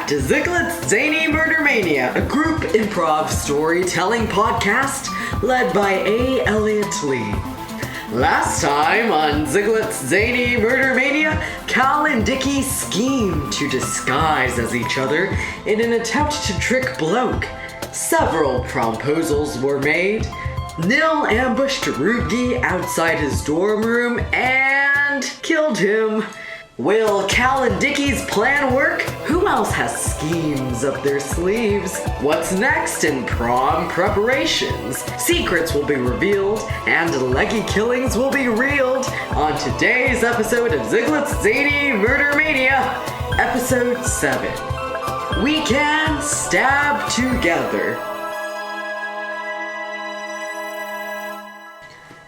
back to ZIGLET'S ZANY Murder Mania, a group improv storytelling podcast led by aelliotly. Last time on ZIGLET'S ZANY Murder Mania, Cal and Dickie schemed to disguise as each other in an attempt to trick Bloke. Several proposals were made. Nil ambushed Rubgy outside his dorm room and killed him. Will Cal and Dickie's plan work? Who else has schemes up their sleeves? What's next in prom preparations? Secrets will be revealed, and Leggy killings will be reeled on today's episode of ZIGLET'S ZANY Murder Mania, Episode 7. We can stab together.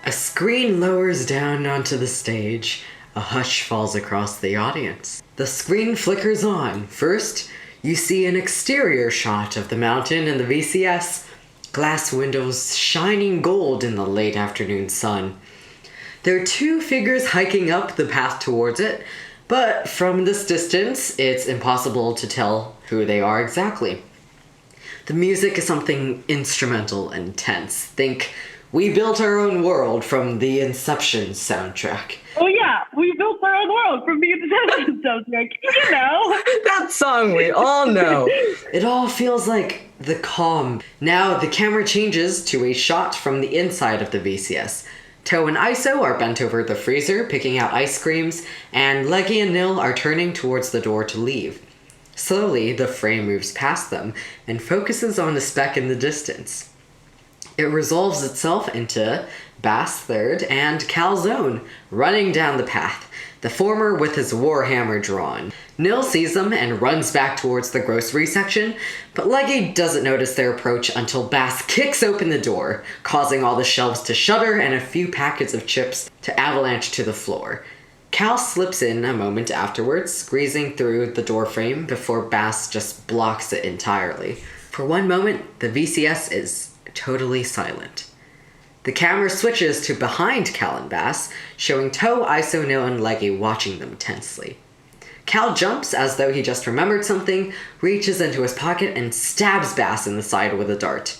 A screen lowers down onto the stage. A hush falls across the audience. The screen flickers on. First, you see an exterior shot of the mountain and the VCS. Glass windows shining gold in the late afternoon sun. There are two figures hiking up the path towards it, but from this distance, it's impossible to tell who they are exactly. The music is something instrumental and tense. Think We Built Our Own World from the Inception soundtrack. Oh yeah, we built our own world from the Inception soundtrack, you know. That song we all know. It all feels like the calm. Now the camera changes to a shot from the inside of the VCS. Toe and Iso are bent over the freezer, picking out ice creams, and Leggy and Nil are turning towards the door to leave. Slowly, the frame moves past them and focuses on a speck in the distance. It resolves itself into Bass third and Calzone running down the path, the former with his warhammer drawn. Nil sees them and runs back towards the grocery section, but Leggy doesn't notice their approach until Bass kicks open the door, causing all the shelves to shudder and a few packets of chips to avalanche to the floor. Cal slips in a moment afterwards, squeezing through the doorframe before Bass just blocks it entirely. For one moment, the VCS is totally silent. The camera switches to behind Cal and Bass, showing Toe, Iso, Nil, and Leggy watching them tensely. Cal jumps as though he just remembered something, reaches into his pocket, and stabs Bass in the side with a dart.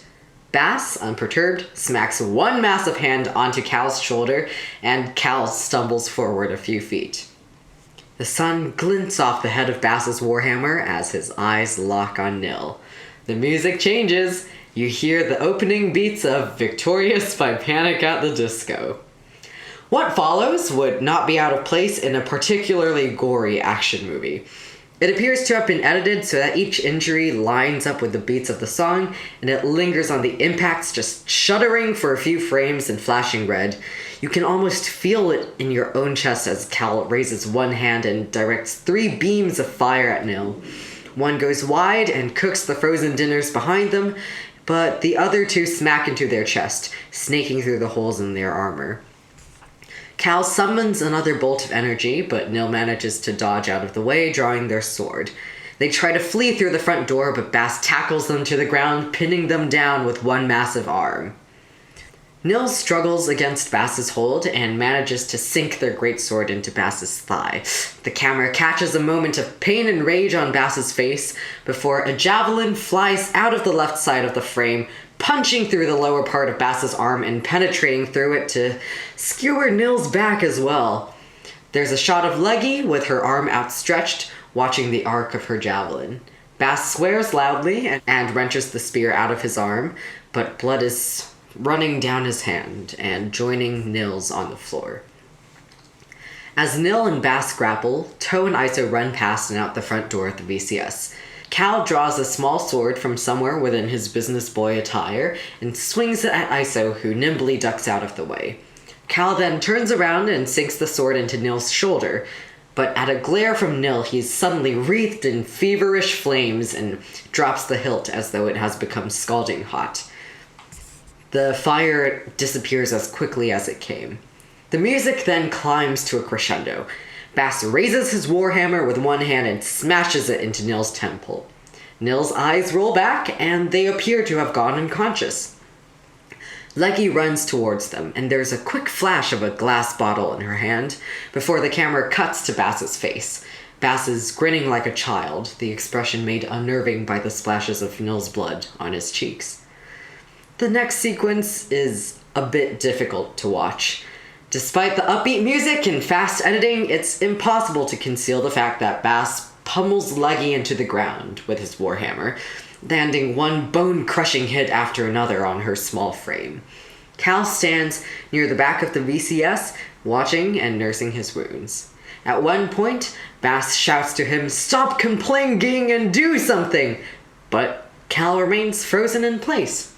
Bass, unperturbed, smacks one massive hand onto Cal's shoulder, and Cal stumbles forward a few feet. The sun glints off the head of Bass's warhammer as his eyes lock on Nil. The music changes. You hear the opening beats of Victorious by Panic at the Disco. What follows would not be out of place in a particularly gory action movie. It appears to have been edited so that each injury lines up with the beats of the song, and it lingers on the impacts, just shuddering for a few frames and flashing red. You can almost feel it in your own chest as Cal raises one hand and directs 3 beams of fire at Nil. One goes wide and cooks the frozen dinners behind them, but the other 2 smack into their chest, snaking through the holes in their armor. Cal summons another bolt of energy, but Nil manages to dodge out of the way, drawing their sword. They try to flee through the front door, but Bass tackles them to the ground, pinning them down with one massive arm. Nil struggles against Bass's hold and manages to sink their greatsword into Bass's thigh. The camera catches a moment of pain and rage on Bass's face before a javelin flies out of the left side of the frame, punching through the lower part of Bass's arm and penetrating through it to skewer Nil's back as well. There's a shot of Leggy with her arm outstretched, watching the arc of her javelin. Bass swears loudly and wrenches the spear out of his arm, but blood is running down his hand and joining Nil's on the floor. As Nil and Bass grapple, Toe and Iso run past and out the front door at the VCS. Cal draws a small sword from somewhere within his business boy attire and swings it at Iso, who nimbly ducks out of the way. Cal then turns around and sinks the sword into Nil's shoulder, but at a glare from Nil, he's suddenly wreathed in feverish flames and drops the hilt as though it has become scalding hot. The fire disappears as quickly as it came. The music then climbs to a crescendo. Bass raises his warhammer with one hand and smashes it into Nil's temple. Nil's eyes roll back, and they appear to have gone unconscious. Leggy runs towards them, and there's a quick flash of a glass bottle in her hand before the camera cuts to Bass's face. Bass is grinning like a child, the expression made unnerving by the splashes of Nil's blood on his cheeks. The next sequence is a bit difficult to watch. Despite the upbeat music and fast editing, it's impossible to conceal the fact that Bass pummels Leggy into the ground with his warhammer, landing one bone-crushing hit after another on her small frame. Cal stands near the back of the VCS, watching and nursing his wounds. At one point, Bass shouts to him, "Stop complaining and do something!" But Cal remains frozen in place.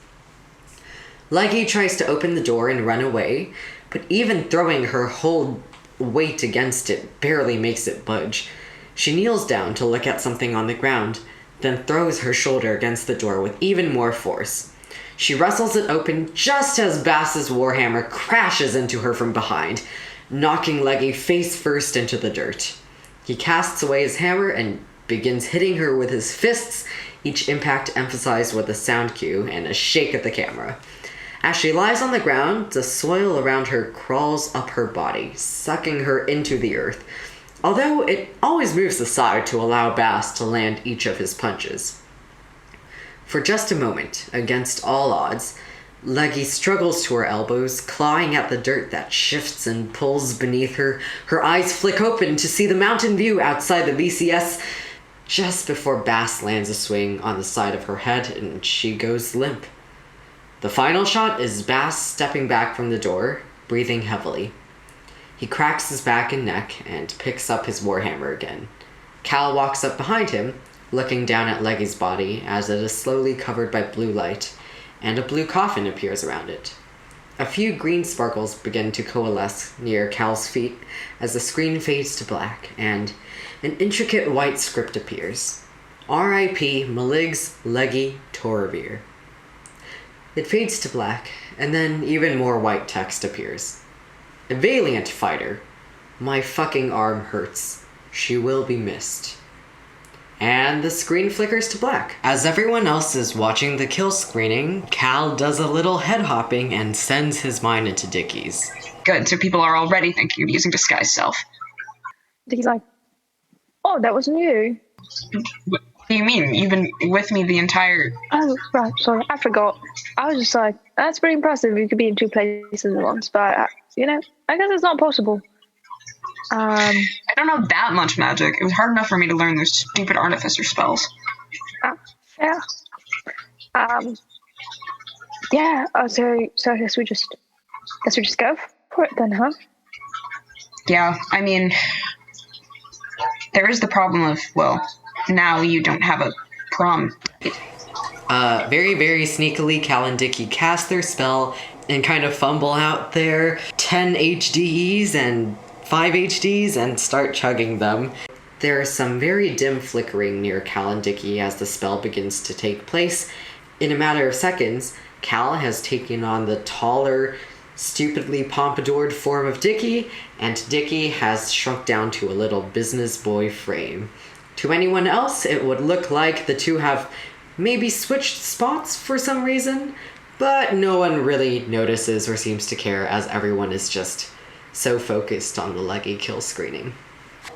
Leggy tries to open the door and run away, but even throwing her whole weight against it barely makes it budge. She kneels down to look at something on the ground, then throws her shoulder against the door with even more force. She wrestles it open just as Bass's warhammer crashes into her from behind, knocking Leggy face first into the dirt. He casts away his hammer and begins hitting her with his fists, each impact emphasized with a sound cue and a shake of the camera. As she lies on the ground, the soil around her crawls up her body, sucking her into the earth, although it always moves aside to allow Bass to land each of his punches. For just a moment, against all odds, Leggy struggles to her elbows, clawing at the dirt that shifts and pulls beneath her. Her eyes flick open to see the mountain view outside the VCS, just before Bass lands a swing on the side of her head and she goes limp. The final shot is Bass stepping back from the door, breathing heavily. He cracks his back and neck and picks up his warhammer again. Cal walks up behind him, looking down at Leggy's body as it is slowly covered by blue light, and a blue coffin appears around it. A few green sparkles begin to coalesce near Cal's feet as the screen fades to black, and an intricate white script appears. R.I.P. Malig's Leggy Torevir. It fades to black, and then even more white text appears. A valiant fighter. My fucking arm hurts. She will be missed. And the screen flickers to black. As everyone else is watching the kill screening, Cal does a little head hopping and sends his mind into Dickie's. Good, so people are already thinking of using disguise self. Dickie's like, "Oh, that wasn't you." What do you mean? You've been with me the entire... Oh, right, sorry, I forgot. I was just like, that's pretty impressive. You could be in two places at once, but, I guess it's not possible. I don't know that much magic. It was hard enough for me to learn those stupid artificer spells. Yeah. So I guess we just go for it then, huh? Yeah, I mean, there is the problem of, well, now you don't have a prom. Very, very sneakily, Cal and Dickie cast their spell and kind of fumble out their 10 HDEs and 5 HDs and start chugging them. There is some very dim flickering near Cal and Dickie as the spell begins to take place. In a matter of seconds, Cal has taken on the taller, stupidly pompadoured form of Dickie, and Dickie has shrunk down to a little business boy frame. To anyone else, it would look like the two have maybe switched spots for some reason, but no one really notices or seems to care as everyone is just so focused on the Leggy kill screening.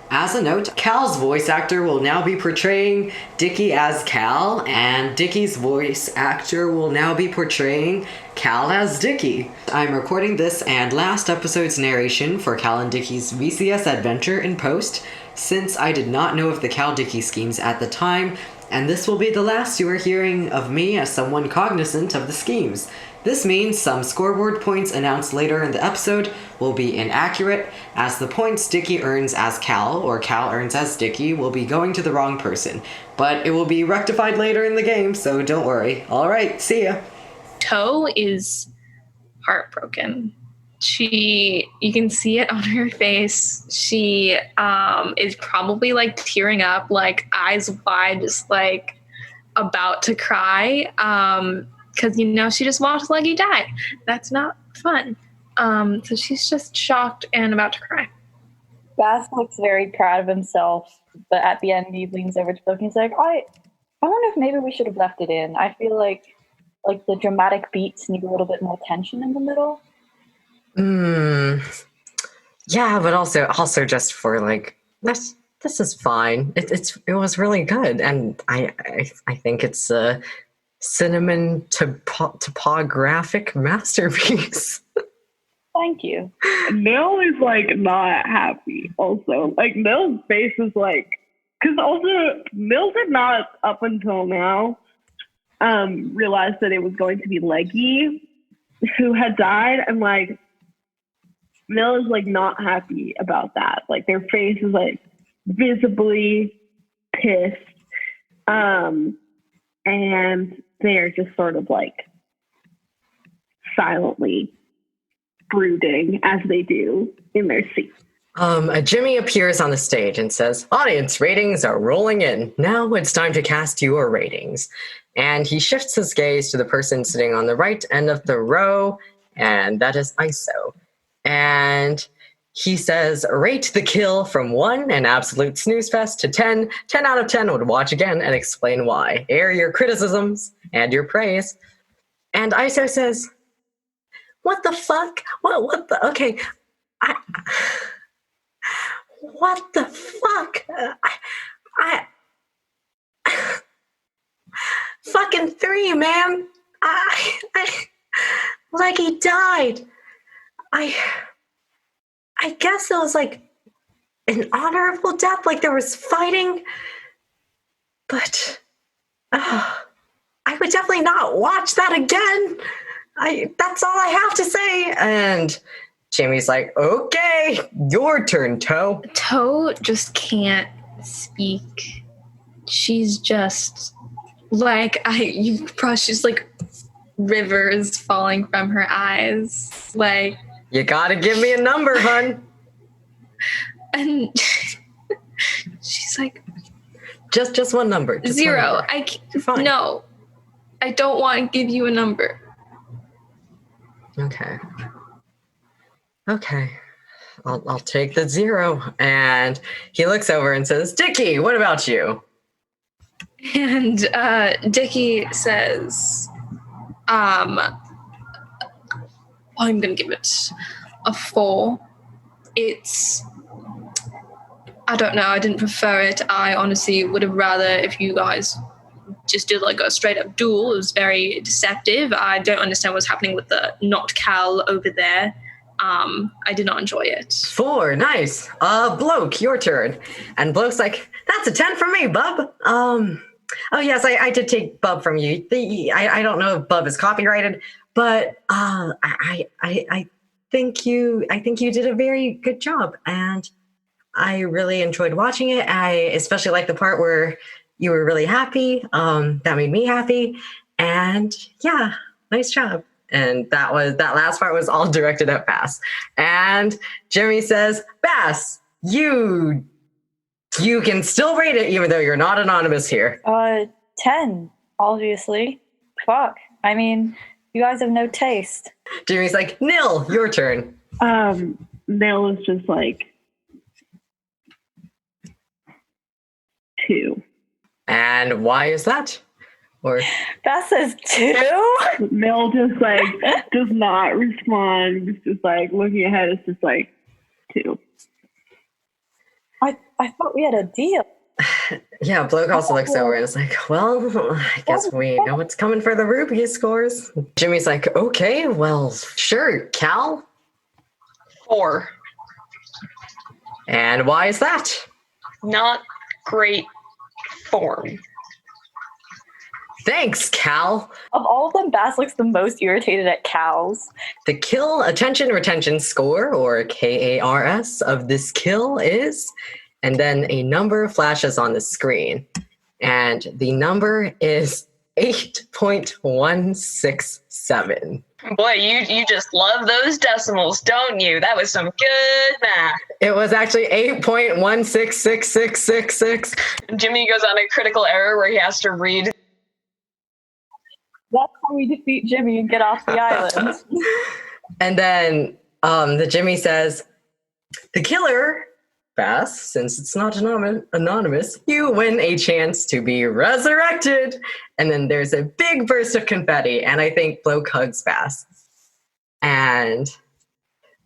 As a note, Cal's voice actor will now be portraying Dickie as Cal, and Dickie's voice actor will now be portraying Cal as Dickie. I'm recording this and last episode's narration for Cal and Dickie's VCS adventure in post, since I did not know of the Cal-Dickie schemes at the time, and this will be the last you are hearing of me as someone cognizant of the schemes. This means some scoreboard points announced later in the episode will be inaccurate, as the points Dickie earns as Cal or Cal earns as Dickie will be going to the wrong person. But it will be rectified later in the game, so don't worry. Alright, see ya. Toe is heartbroken. You can see it on her face. She is probably like tearing up, like eyes wide, just like about to cry. Because, she just watched Leggy die. That's not fun. So she's just shocked and about to cry. Bass looks very proud of himself, but at the end he leans over to Bloke and he's like, I wonder if maybe we should have left it in. I feel like the dramatic beats need a little bit more tension in the middle. Yeah, but also just for this is fine. It was really good, and I think it's a cinnamon topographic masterpiece. Thank you. Nil is like not happy. Also, like Nil's face is like, because also Nil did not up until now realize that it was going to be Leggy who had died, and like Nil is like not happy about that. Like their face is like visibly pissed, and they're just sort of like silently brooding as they do in their seats. Jimmy appears on the stage and says, "Audience ratings are rolling in. Now it's time to cast your ratings." And he shifts his gaze to the person sitting on the right end of the row, and that is Iso. And he says, "Rate the kill from 1, an absolute snooze fest, to 10. 10 out of 10 would watch again and explain why. Air your criticisms and your praise." And Iso says, "What the fuck? What the, okay. What the fuck? I fucking 3, man. Like he died. I guess it was like an honorable death, like there was fighting, but I would definitely not watch that again. That's all I have to say." And Jimmy's like, "Okay, your turn, Toe." Toe just can't speak. She's just like, she's like rivers falling from her eyes. Like, "You gotta give me a number, hun." And she's like, Just one number. Just 0. one number. Fine. No, I don't want to give you a number. Okay. I'll take the 0. And he looks over and says, "Dickie, what about you?" And Dickie says, I'm going to give it a 4. I don't know, I didn't prefer it. I honestly would have rather if you guys just did like a straight up duel. It was very deceptive. I don't understand what's happening with the not Cal over there. I did not enjoy it. 4, nice. Bloke, your turn. And Bloke's like, "That's a 10 from me, bub." Oh yes, I did take bub from you. I don't know if bub is copyrighted, but I think you did a very good job, and I really enjoyed watching it. I especially like the part where you were really happy. That made me happy, and yeah, nice job. And that last part was all directed at Bass. And Jimmy says, "Bass, you can still rate it even though you're not anonymous here." 10, obviously. Fuck. I mean, you guys have no taste. Jimmy's like, "Nil, your turn." Nil is just like 2. And why is that? Or That says 2? Nil just like does not respond. It's just like looking ahead. It's just like 2. I thought we had a deal. yeah, Bloke also looks over and is like, "Well, I guess we know what's coming for the Rubgy scores." Jimmy's like, "Okay, well, sure, Cal." 4. And why is that? Not great form. Thanks, Cal. Of all of them, Bass looks the most irritated at cows. The kill attention retention score, or KARS, of this kill is, and then a number flashes on the screen. And the number is 8.167. Boy, you just love those decimals, don't you? That was some good math. It was actually 8.166666. Jimmy goes on a critical error where he has to read. That's how we defeat Jimmy and get off the island. And then the Jimmy says, "The killer, Bass, since it's not anonymous, you win a chance to be resurrected." And then there's a big burst of confetti, and I think Bloke hugs Bass. And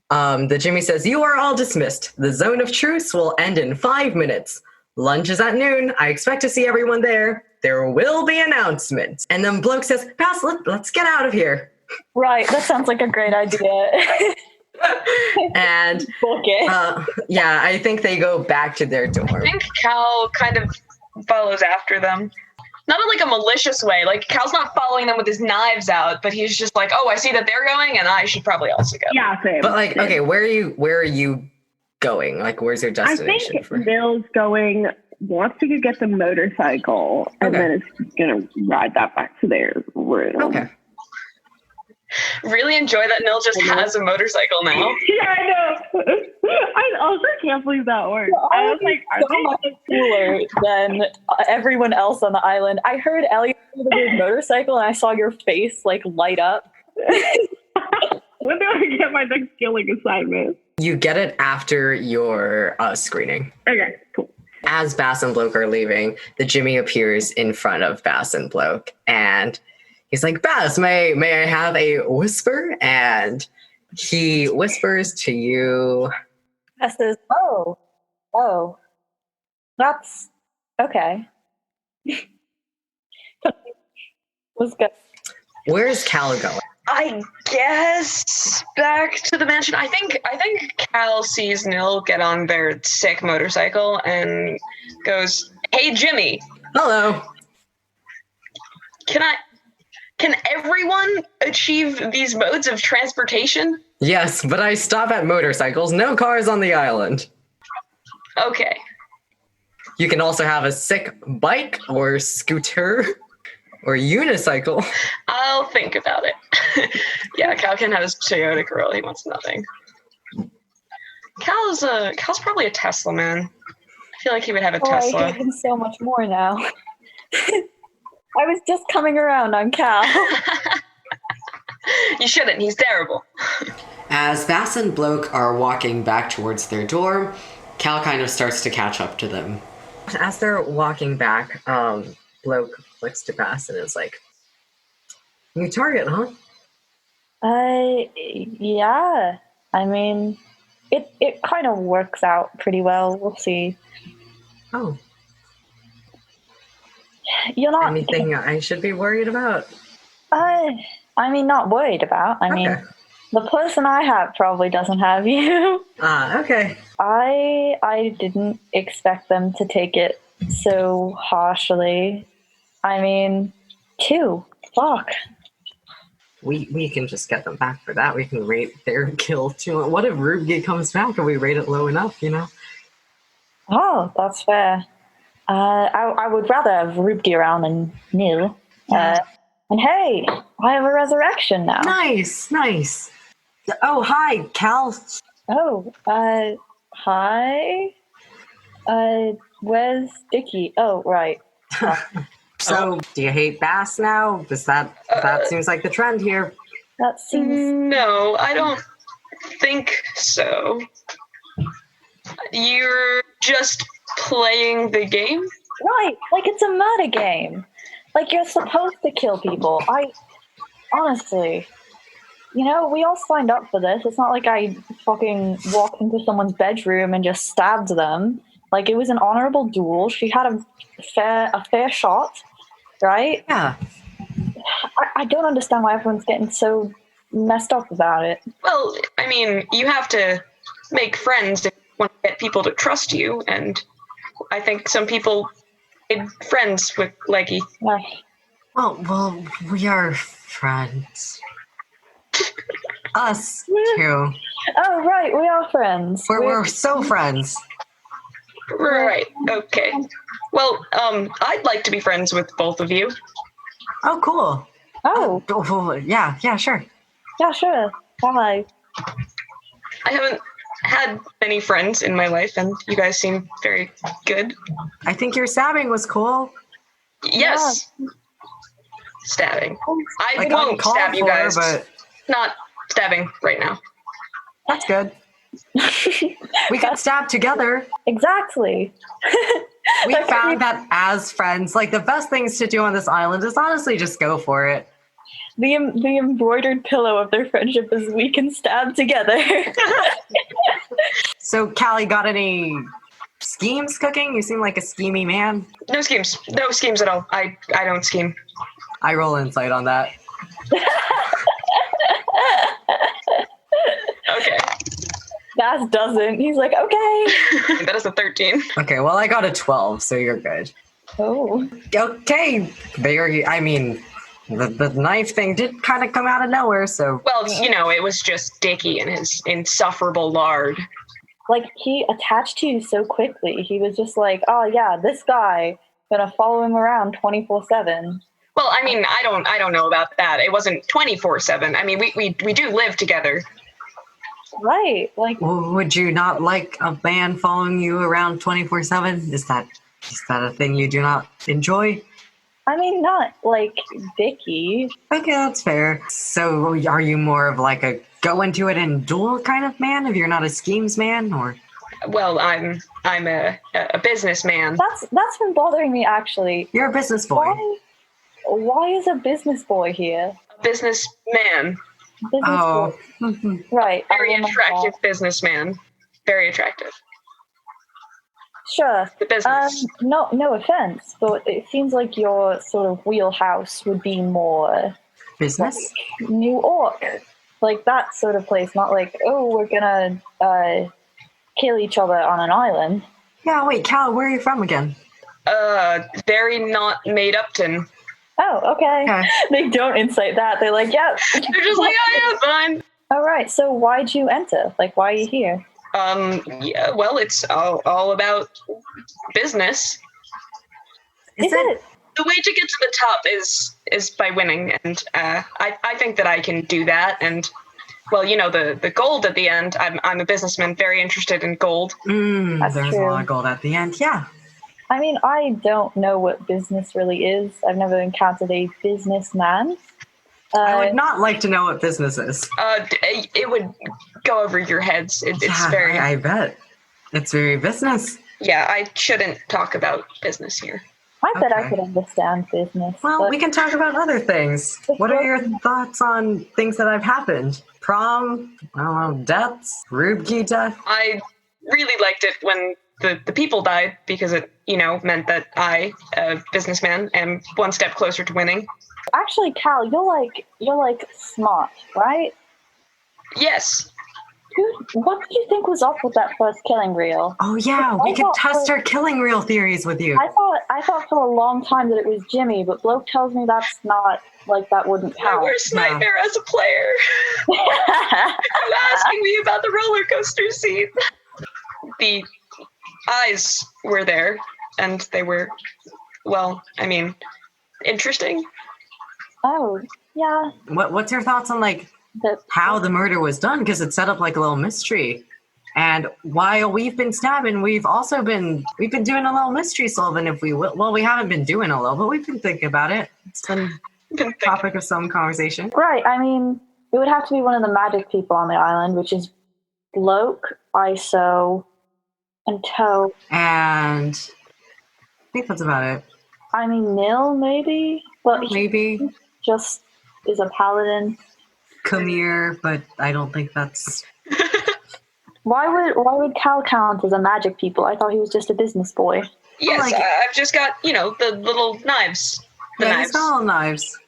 The Jimmy says, "You are all dismissed. The zone of truce will end in 5 minutes. Lunch is at noon. I expect to see everyone there. There will be announcements." And then Bloke says, "Pass, let's get out of here." Right, that sounds like a great idea. And yeah, I think they go back to their dorm. I think Cal kind of follows after them. Not in like a malicious way. Like Cal's not following them with his knives out, but he's just like, "Oh, I see that they're going, and I should probably also go." Yeah, same. But like, same. okay, where are you going? Like, where's your I destination? think Bill's wants to get the motorcycle, and then is gonna ride that back to their room. Okay. Really enjoy that Mill just has a motorcycle now. Yeah, I know. I also can't believe that worked. I was like, so much cooler than everyone else on the island. I heard Elliot say the word motorcycle, and I saw your face like light up. when do I get my next killing assignment? You get it after your screening. Okay, cool. As Bass and Bloke are leaving, the Jimmy appears in front of Bass and Bloke, and he's like, "Bass, may I have a whisper?" And he whispers to you. I says, "Oh, that's okay." Was good. Where's Cal going? I guess back to the mansion. I think Cal sees Nil get on their sick motorcycle and goes, "Hey, Jimmy, Hello. Can everyone achieve these modes of transportation?" Yes, but I stop at motorcycles. No cars on the island. Okay. You can also have a sick bike or scooter or unicycle. I'll think about it. Yeah, Cal can have his Toyota Corolla. He wants nothing. Cal's probably a Tesla man. I feel like he would have a Tesla. I hate him so much more now. I was just coming around on Cal. You shouldn't. He's terrible. As Bass and Bloke are walking back towards their dorm, Cal kind of starts to catch up to them. As they're walking back, Bloke looks to Bass and is like, "New target, huh?" Yeah. I mean, it kind of works out pretty well. We'll see. Oh. You're not Anything I should be worried about? I mean, not worried about. I mean, the person I have probably doesn't have you. Okay. I didn't expect them to take it so harshly. I mean, 2. Fuck. We can just get them back for that. We can rate their kill too. What if Rubgy comes back and we rate it low enough, you know? Oh, that's fair. I would rather have Rubgy around than Nil. And hey, I have a resurrection now. Nice. Oh, hi, Cal. Oh, hi. Where's Dickie? Oh, right. So, do you hate Bass now? That seems like the trend here. That seems... No, I don't think so. You're just playing the game? Right, like it's a murder game. Like you're supposed to kill people. Honestly, we all signed up for this. It's not like I fucking walked into someone's bedroom and just stabbed them. Like it was an honorable duel. She had a fair shot, right? Yeah. I don't understand why everyone's getting so messed up about it. Well, I mean, you have to make friends if you want to get people to trust you, and I think some people made friends with Leggy. Well, we are friends. Us too. Oh, right, we are friends. We're so friends. Right, okay. Well, I'd like to be friends with both of you. Oh, cool. Oh. Yeah, sure. Yeah, sure. Bye. I haven't had many friends in my life, and you guys seem very good. I think your stabbing was cool. Yes. Yeah. Stabbing. I like won't stab you guys. But not stabbing right now. That's good. We can stab together. Exactly. We found that as friends, like the best things to do on this island is honestly just go for it. The embroidered pillow of their friendship is we can stab together. So, Callie, got any schemes cooking? You seem like a schemy man. No schemes. No schemes at all. I don't scheme. I roll insight on that. Okay. Baz doesn't. He's like, okay. That is a 13. Okay, well, I got a 12, so you're good. Oh. Okay, the knife thing did kind of come out of nowhere, so... Well, it was just Dickie and his insufferable lard. Like, he attached to you so quickly. He was just like, oh yeah, this guy, gonna follow him around 24/7. Well, I don't know about that. It wasn't 24/7. I mean, we do live together. Right, like... Would you not like a man following you around 24/7? Is that a thing you do not enjoy? I mean, not like Dickie. Okay, that's fair. So are you more of like a go into it and duel kind of man if you're not a schemes man, or? Well, I'm a businessman. That's been bothering me, actually. You're a business boy. Why is a business boy here? A businessman. Oh. Boy. Right. Very attractive businessman. Very attractive. Sure. The business. No offense, but it seems like your sort of wheelhouse would be more Business? like New York, like that sort of place. Not like, oh, we're gonna kill each other on an island. Yeah. Wait, Cal, where are you from again? Very not made upton. Oh, okay. They don't incite that. They're like, yeah. They're just like, oh yeah, fine. All right. So why'd you enter? Like, why are you here? Yeah, well, it's all about business. Is it? The way to get to the top is by winning, and I think that I can do that. And well, the gold at the end. I'm a businessman, very interested in gold. That's there's true. a lot of gold at the end. Yeah. I mean, I don't know what business really is. I've never encountered a businessman. I would not like to know what business is. It would go over your heads. It's very. I bet. It's very business. Yeah, I shouldn't talk about business here. I bet I could understand business. Well, we can talk about other things. What are your thoughts on things that have happened? Prom, I don't know, deaths, Rubgy death? I really liked it when the people died because it, meant that I, a businessman, am one step closer to winning. Actually, Cal, you're like smart, right? Yes. What did you think was up with that first killing reel? Oh yeah, we could test our killing reel theories with you. I thought for a long time that it was Jimmy, but Bloke tells me that's not, like, that wouldn't count. My worst nightmare as a player. You asking me about the roller coaster scene. The eyes were there, and they were, interesting. Oh, yeah. What's your thoughts on, like, how the murder was done? Because it's set up like a little mystery. And while we've been stabbing, we've been doing a little mystery solving, if we will. Well, we haven't been doing a little, but we've been thinking about it. It's been topic of some conversation. Right, I mean, it would have to be one of the magic people on the island, which is Bloke, Iso, and Toe. And I think that's about it. I mean, Nil, maybe? Well, maybe. He just is a paladin. Kamir, but I don't think that's... Why would Cal count as a magic people? I thought he was just a business boy. Yes, I've just got, the little knives. He's got little knives.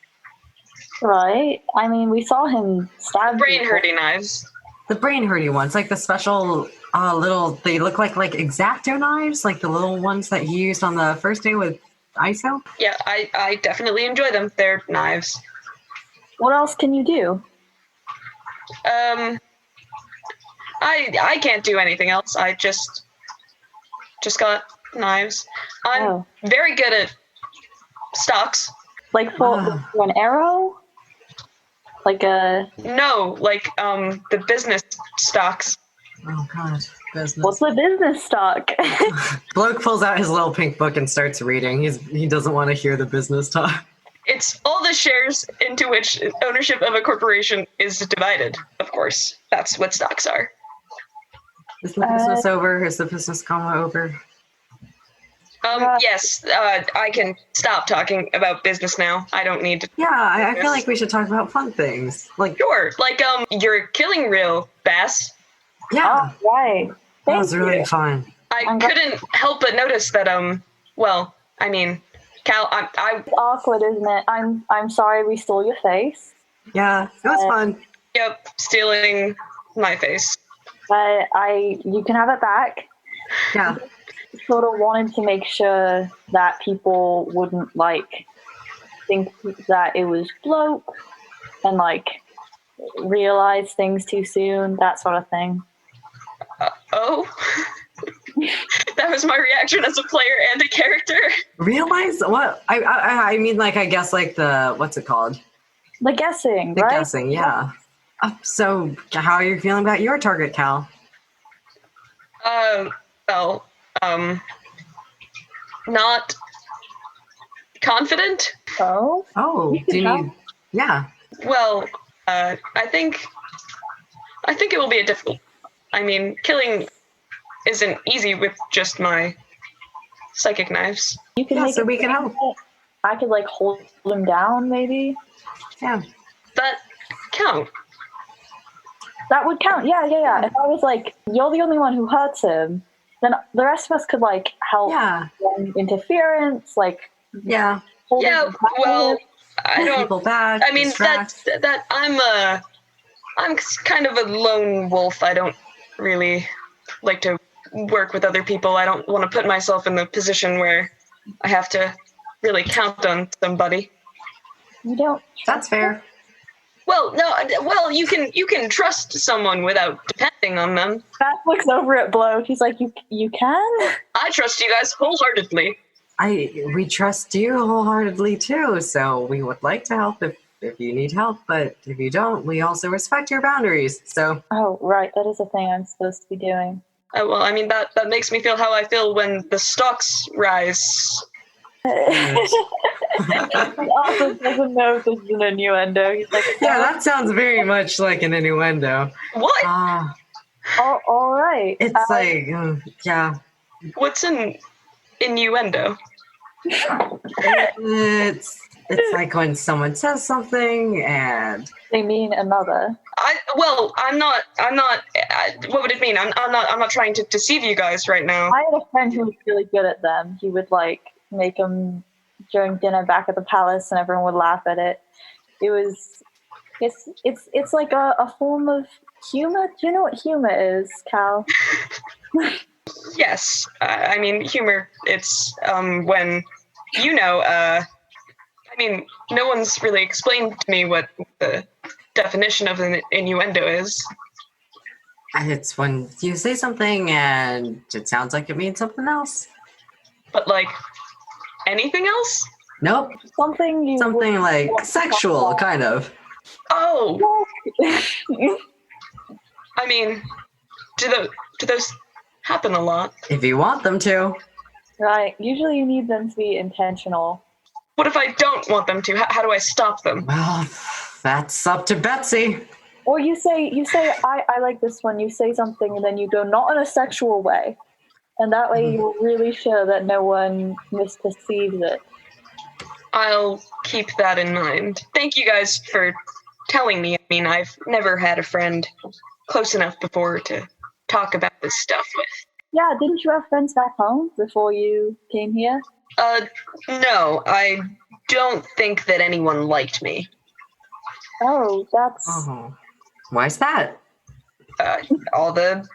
Right. I mean, we saw him stab brain-hurting knives. The brain-hurting ones, like the special they look like X-Acto knives, like the little ones that he used on the first day with Iso. Yeah, I definitely enjoy them. They're knives. What else can you do? I can't do anything else. I just got knives. I'm very good at stocks. Like for an arrow? Like a... No, like the business stocks. Oh god, business. What's the business stock? Bloke pulls out his little pink book and starts reading. He doesn't want to hear the business talk. It's all the shares into which ownership of a corporation is divided, of course. That's what stocks are. Is the business over? Is the business comma over? Yes, I can stop talking about business now. I don't need to. Yeah, I feel like we should talk about fun things. Like, Sure, like, you're killing real bass. yeah, Oh, right. that was Thank really you. fun. I couldn't help but notice that, well, I mean, Cal, It's awkward, isn't it? I'm sorry we stole your face. Yeah, it was fun. yep, stealing my face. But you can have it back. Yeah, Sort of wanted to make sure that people wouldn't think that it was Bloke and realize things too soon, that sort of thing. Oh, that was my reaction as a player and a character. realize what? I mean, I guess the what's it called? The guessing, The right? guessing, yeah. So, how are you feeling about your target, Cal? Well, not confident. Oh, Oh, You can do you help. need? Yeah. Well, I think it will be a difficult. I mean, killing isn't easy with just my psychic knives. you can Yeah, make so it we can help. I could hold him down, maybe. Yeah. That count. That would count. Yeah. If I was you're the only one who hurts him, then the rest of us could help Yeah. interference, Yeah. hold Yeah. him back. Well, I don't. People back. I mean, distract. that I'm kind of a lone wolf. I don't really like to work with other people. I don't want to put myself in the position where I have to really count on somebody. You don't. That's fair. Well, no. Well, you can trust someone without depending on them. Pat looks over at Bloke. He's like, you can? I trust you guys wholeheartedly. We trust you wholeheartedly too, so we would like to help if you need help, but if you don't, we also respect your boundaries. So Oh, right. That is a thing I'm supposed to be doing. Well, I mean that makes me feel how I feel when the stocks rise. He also doesn't know if this is an innuendo. He's like, yeah, that sounds very much like an innuendo. What? oh, all right. It's yeah. What's an innuendo? It's like when someone says something and They mean another. I'm not. What would it mean? I'm not trying to deceive you guys right now. I had a friend who was really good at them. He would make them during dinner back at the palace, and everyone would laugh at it. It's like a form of humor. Do you know what humor is, Cal? Yes, I mean humor. It's when I mean, no one's really explained to me what the definition of an innuendo is. it's when you say something and it sounds like it means something else. But anything else? Nope. Something Something sexual, kind of. Oh, I mean, do those happen a lot? If you want them to. Right. Usually you need them to be intentional. What if I don't want them to? How do I stop them? Well, that's up to Betsy. Or you say I like this one. You say something and then you go not in a sexual way. And that way you're really sure that no one misperceives it. I'll keep that in mind. Thank you guys for telling me. I mean, I've never had a friend close enough before to talk about this stuff with. Yeah, didn't you have friends back home before you came here? No, I don't think that anyone liked me. Oh, that's... Oh. Why's that? All the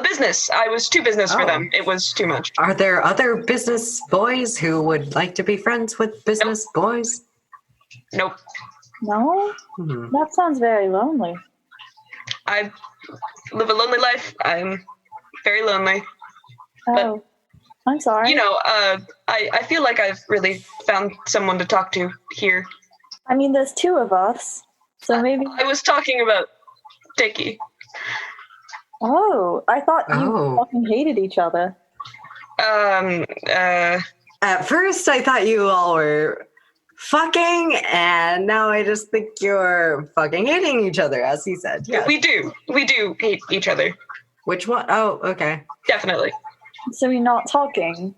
business. I was too business for them. It was too much. Are there other business boys who would like to be friends with business boys? Nope. No? That sounds very lonely. I live a lonely life. I'm very lonely. Oh, I'm sorry. I feel like I've really found someone to talk to here. I mean, there's two of us, so maybe... I was talking about Dickie. Oh, I thought you fucking hated each other. At first, I thought you all were fucking, and now I just think you're fucking hating each other, as he said. Yeah. We do hate each other. Which one? Oh, okay. Definitely. So you're not talking?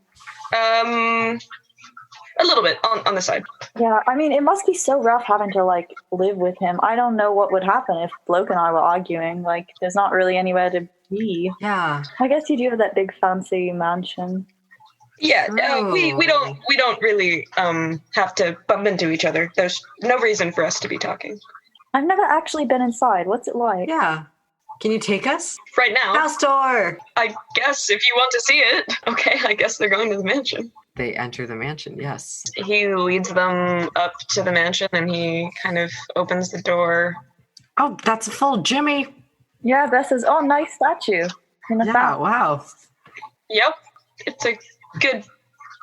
A little bit on the side. Yeah, I mean, it must be so rough having to, like, live with him. I don't know what would happen if Bloke and I were arguing. Like, there's not really anywhere to be. Yeah. I guess you do have that big fancy mansion. Yeah, we don't really have to bump into each other. There's no reason for us to be talking. I've never actually been inside. What's it like? Yeah. Can you take us? Right now, House tour! I guess if you want to see it. Okay, I guess they're going to the mansion. They enter the mansion, yes. He leads them up to the mansion and he kind of opens the door. Oh, that's a full Jimmy. Yeah, Beth says, oh, nice statue. In the Yeah, fountain. wow. Yep, it's a good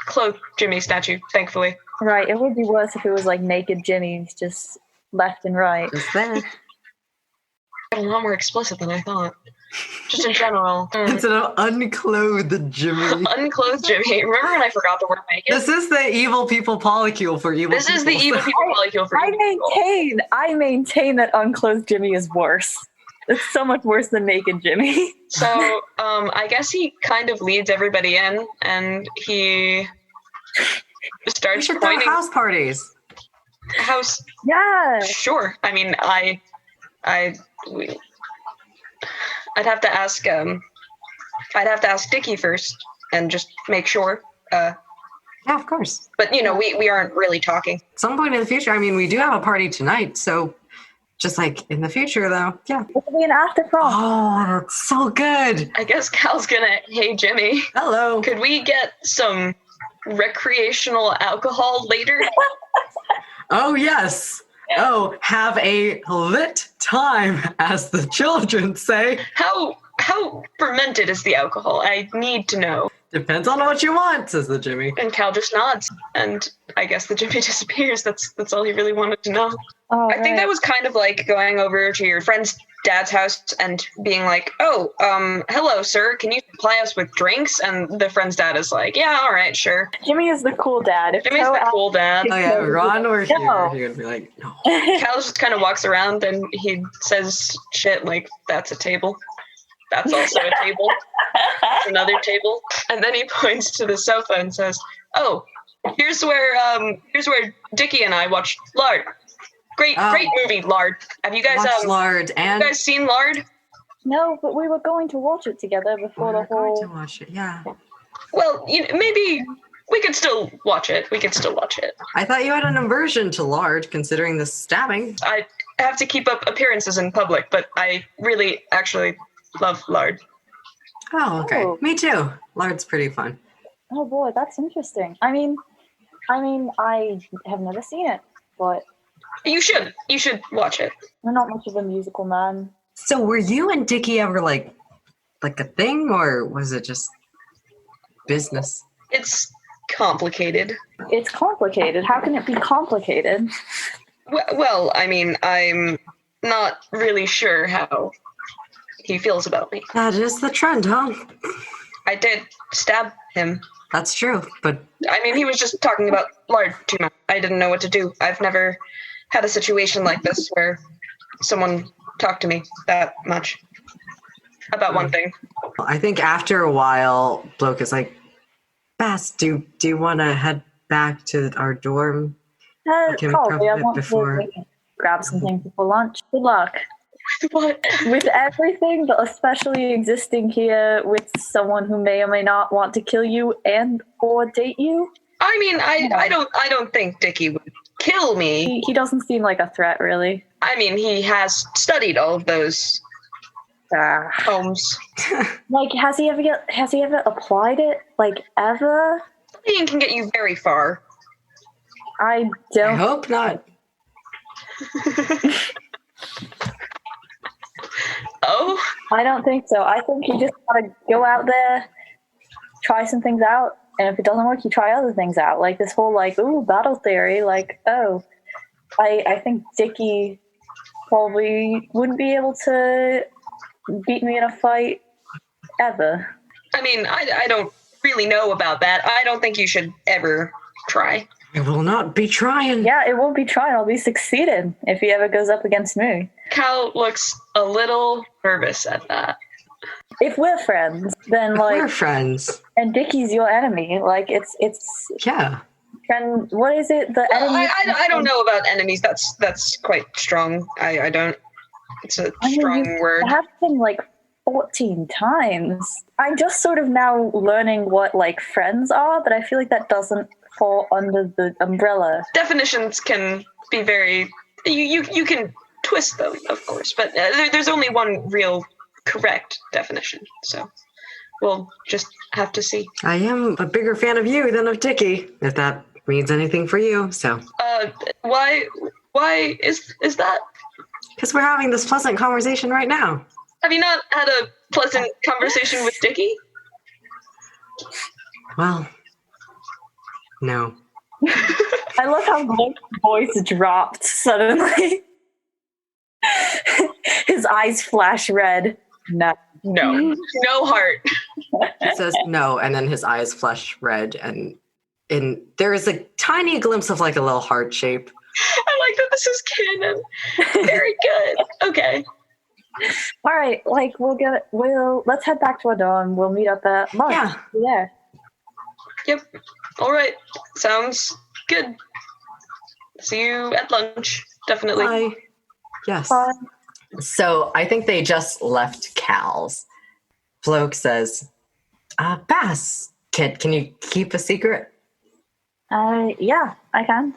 cloaked Jimmy statue, thankfully. Right, it would be worse if it was like naked Jimmys just left and right. Just there. A lot more explicit than I thought. Just in general. It's an unclothed Jimmy. Unclothed Jimmy. Remember when I forgot the word naked? This is the evil people polycule for evil This people. is the evil people molecule for evil people. I maintain that unclothed Jimmy is worse. It's so much worse than naked Jimmy. So, I guess he kind of leads everybody in, and he We starts should throw pointing. house parties. House. Yeah. Sure. I mean, I'd have to ask. I'd have to ask Dickie first, and just make sure. Yeah, of course. But we aren't really talking. At some point in the future, I mean, we do have a party tonight, so just like in the future, though, yeah. It'll be an after prom. Oh, that's so good. I guess Cal's gonna. Hey, Jimmy. Hello. Could we get some recreational alcohol later? Oh, yes. Oh, have a lit time, as the children say. How fermented is the alcohol? I need to know. Depends on what you want, says the Jimmy. And Cal just nods, and I guess the Jimmy disappears. That's all he really wanted to know. Oh, I think that was kind of like going over to your friend's dad's house and being like, "Oh, hello, sir. Can you supply us with drinks?" And the friend's dad is like, "Yeah, all right, sure." Jimmy is the cool dad. If Jimmy's Toe the cool dad. Oh, yeah, Ron were here. No. He would be like, no. Cal just kind of walks around and he says shit like, "That's a table. That's also a table. That's another table." And then he points to the sofa and says, "Oh, here's where Dickie and I watched Lard. Great movie, Lard. Have you guys Watch Lard and you guys seen Lard?" No, but we were going to watch it together before we're the going whole... to watch it. Yeah. Well, maybe we could still watch it. I thought you had an aversion to Lard, considering the stabbing. I have to keep up appearances in public, but I really actually love Lard. Oh, okay. Oh. Me too. Lard's pretty fun. Oh boy, that's interesting. I mean, I have never seen it, but You should watch it. I'm not much of a musical man. So were you and Dickie ever like a thing, or was it just business? It's complicated. It's complicated. How can it be complicated? Well, I mean, I'm not really sure how he feels about me. That is the trend, huh? I did stab him. That's true, but I mean, he was just talking about Lard too much. I didn't know what to do. I've never had a situation like this where someone talked to me that much about one thing. I think after a while, Bloke is like, Bass, do you want to head back to our dorm? can Probably. I come want before- to grab some things before lunch. Good luck. What? With everything, but especially existing here with someone who may or may not want to kill you and or date you. I mean, I don't think Dickie would kill me. He doesn't seem like a threat, really. I mean, he has studied all of those homes. Like, has he ever applied it? Like, ever? Studying can get you very far. I I don't. hope not. Oh? I don't think so. I think you just gotta go out there, try some things out, and if it doesn't work, you try other things out. Like this whole battle theory. Like, I think Dickie probably wouldn't be able to beat me in a fight ever. I mean, I don't really know about that. I don't think you should ever try. I will not be trying. Yeah, it won't be trying. I'll be succeeding if he ever goes up against me. Cal looks a little nervous at that. if we're friends, then like We're friends. and Dickie's your enemy. Like it's Yeah. friend. What is it? The enemy. I don't know about enemies. That's quite strong. I don't. It's a strong word. It happened like 14 times. I'm just sort of now learning what like friends are, but I feel like that doesn't fall under the umbrella. Definitions can be very. You can twist them, of course, but there's only one real correct definition. So we'll just have to see. I am a bigger fan of you than of Dickie, if that means anything for you. So. Why is that? Because we're having this pleasant conversation right now. Have you not had a pleasant conversation with Dickie? Well, no. I love how Bloke's voice dropped suddenly. His eyes flash red. No. No heart. He says no, and then his eyes flush red, and there is a tiny glimpse of like a little heart shape. I like that this is canon. Very good. Okay. All right, like let's head back to our dorm. We'll meet up at lunch. Yeah. Yeah. Yep. All right. Sounds good. See you at lunch. Definitely. Bye. Yes. Bye. So I think they just left Cal's. Bloke says, Bass, kid, can you keep a secret? Yeah, I can.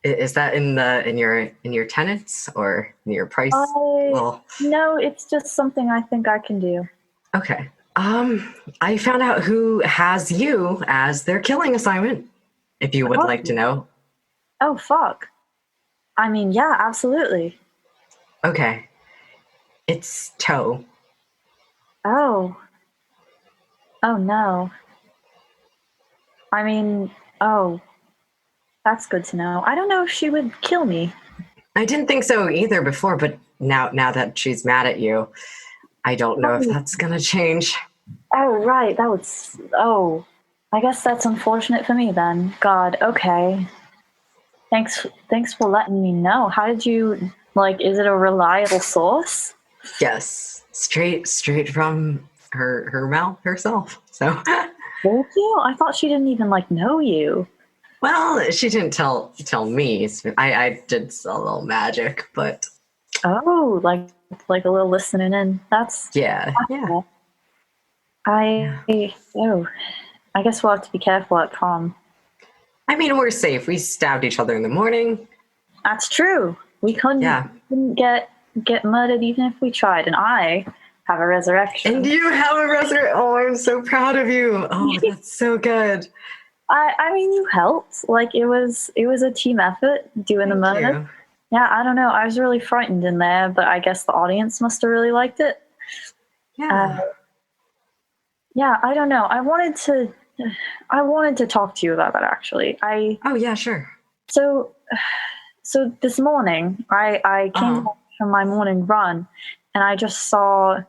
Is that in your tenants or in your price? No, it's just something I think I can do. Okay. I found out who has you as their killing assignment, if you would like to know. Oh, fuck. I mean, yeah, absolutely. Okay. It's Toe. Oh. Oh, no. I mean, that's good to know. I don't know if she would kill me. I didn't think so either before, but now that she's mad at you, I don't know if that's gonna change. Oh, right. I guess that's unfortunate for me then. God, okay. Thanks for letting me know. How did you, is it a reliable source? Yes. Straight from her mouth herself. So. Thank you? I thought she didn't even, know you. Well, she didn't tell me. I did a little magic, but. Oh, like a little listening in. That's. Yeah. Yeah. I guess we'll have to be careful at prom. I mean, we're safe. We stabbed each other in the morning. That's true. We couldn't get murdered even if we tried, and I have a resurrection. And you have a resurrection. Oh, I'm so proud of you. Oh, that's so good. I mean, you helped. It was a team effort doing the murder. You. Yeah, I don't know. I was really frightened in there, but I guess the audience must have really liked it. Yeah. Yeah, I don't know. I wanted to talk to you about that actually. Oh yeah, sure. So this morning I came back from my morning run and I just saw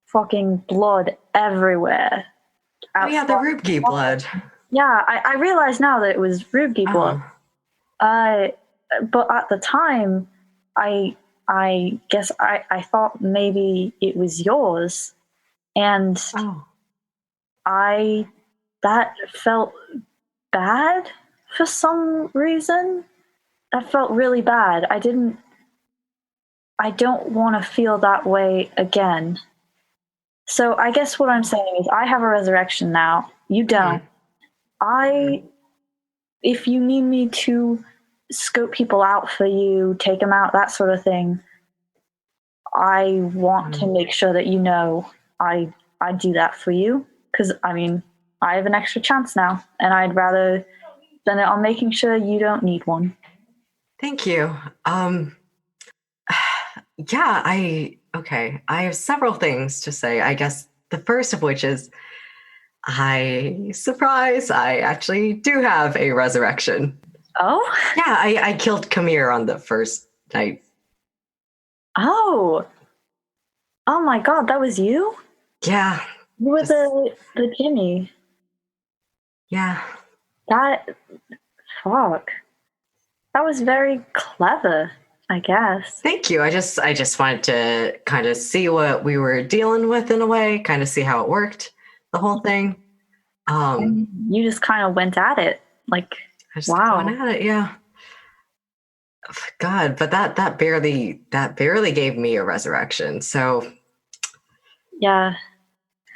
fucking blood everywhere. Oh yeah, the Rubgy blood. Yeah, I realize now that it was Rubgy blood. But at the time I guess I thought maybe it was yours. And that felt bad for some reason. That felt really bad. I don't want to feel that way again. So I guess what I'm saying is I have a resurrection now. You don't. If you need me to scope people out for you, take them out, that sort of thing, I want to make sure that you know I do that for you. Because, I mean, I have an extra chance now, and I'd rather spend it on making sure you don't need one. Thank you. Yeah, I have several things to say. I guess the first of which is, I actually do have a resurrection. Oh? Yeah, I killed Kamir on the first night. Oh my God, that was you? Yeah. You were the Jimmy. Yeah. Fuck. That was very clever. I guess. Thank you. I just wanted to kind of see what we were dealing with in a way, kind of see how it worked, the whole thing. You just kind of went at it. Like, I just wow. went at it, yeah. God, but that barely gave me a resurrection. So Yeah.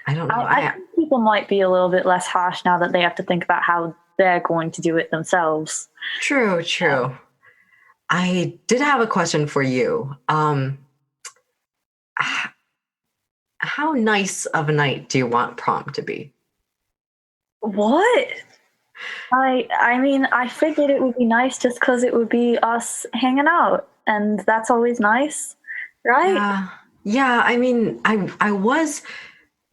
I don't know. I think people might be a little bit less harsh now that they have to think about how they're going to do it themselves. True. I did have a question for you. How nice of a night do you want prom to be? What? I mean, I figured it would be nice just because it would be us hanging out, and that's always nice, right? Yeah. I mean, I was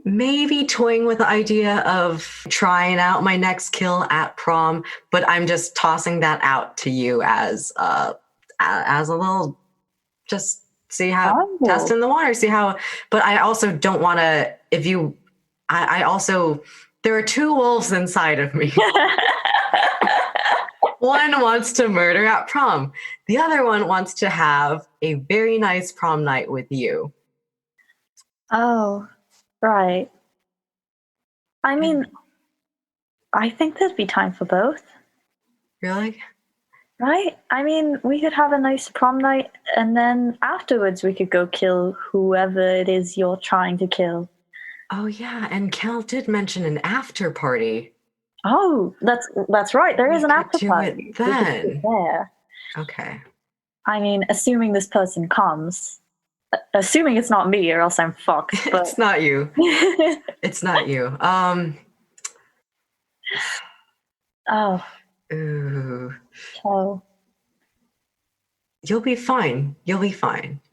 maybe toying with the idea of trying out my next kill at prom, but I'm just tossing that out to you as a little, just see how, test in the water, see how. But I also don't want to. I also, there are two wolves inside of me. One wants to murder at prom. The other one wants to have a very nice prom night with you. Oh, right. I mean, I think there'd be time for both. Really? Right? I mean, we could have a nice prom night, and then afterwards we could go kill whoever it is you're trying to kill. Oh, yeah. And Kel did mention an after party. Oh, that's right. There is an after party. It then. There. Okay. I mean, assuming this person comes. Assuming it's not me, or else I'm fucked. But... It's not you. It's not you. Oh. Ooh. So. You'll be fine.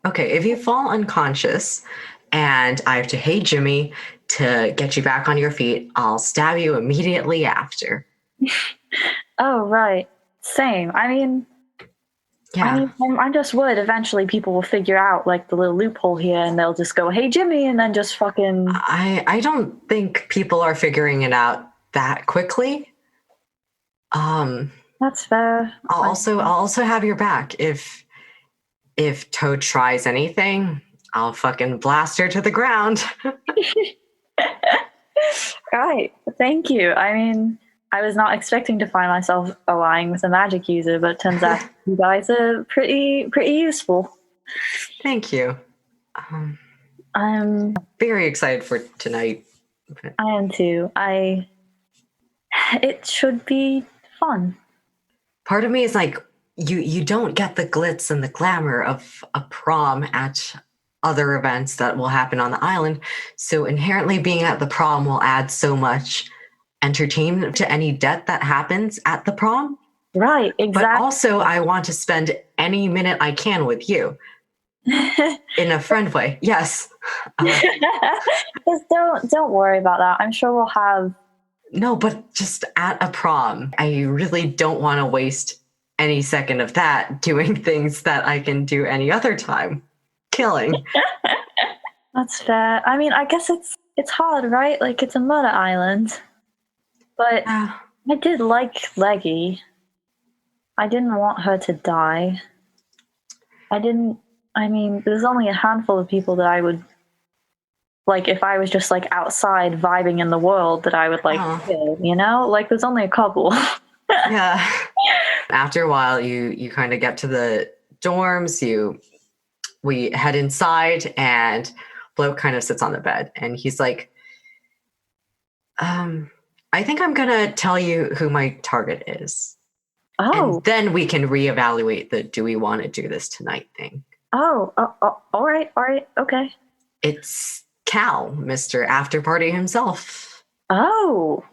Okay, if you fall unconscious and I have to hey Jimmy to get you back on your feet, I'll stab you immediately after. Oh, right. Same. I mean, I'm just worried eventually people will figure out like the little loophole here and they'll just go, hey Jimmy, and then just fucking... I don't think people are figuring it out that quickly. That's fair. I'll also have your back. If Toad tries anything, I'll fucking blast her to the ground. Right. Thank you. I mean, I was not expecting to find myself allying with a magic user, but it turns out you guys are pretty useful. Thank you. I'm very excited for tonight. I am too. It should be fun. Part of me is like, you don't get the glitz and the glamour of a prom at other events that will happen on the island. So inherently being at the prom will add so much entertainment to any death that happens at the prom. Right, exactly. But also I want to spend any minute I can with you. In a friend way. Yes. Just don't worry about that. I'm sure we'll have... No, but just at a prom, I really don't want to waste any second of that doing things that I can do any other time. Killing. That's fair. I mean, I guess it's hard, right? Like, it's a murder island. But I did like Leggy. I didn't want her to die. I mean, there's only a handful of people that I would, like, if I was just, like, outside vibing in the world that I would, like, kill, you know? Like, there's only a couple. Yeah. After a while, you kind of get to the dorms, we head inside, and Bloke kind of sits on the bed, and he's like, I think I'm going to tell you who my target is. Oh. And then we can reevaluate the do we want to do this tonight thing. Oh, all right, okay. It's Cal, Mr. Afterparty himself. Oh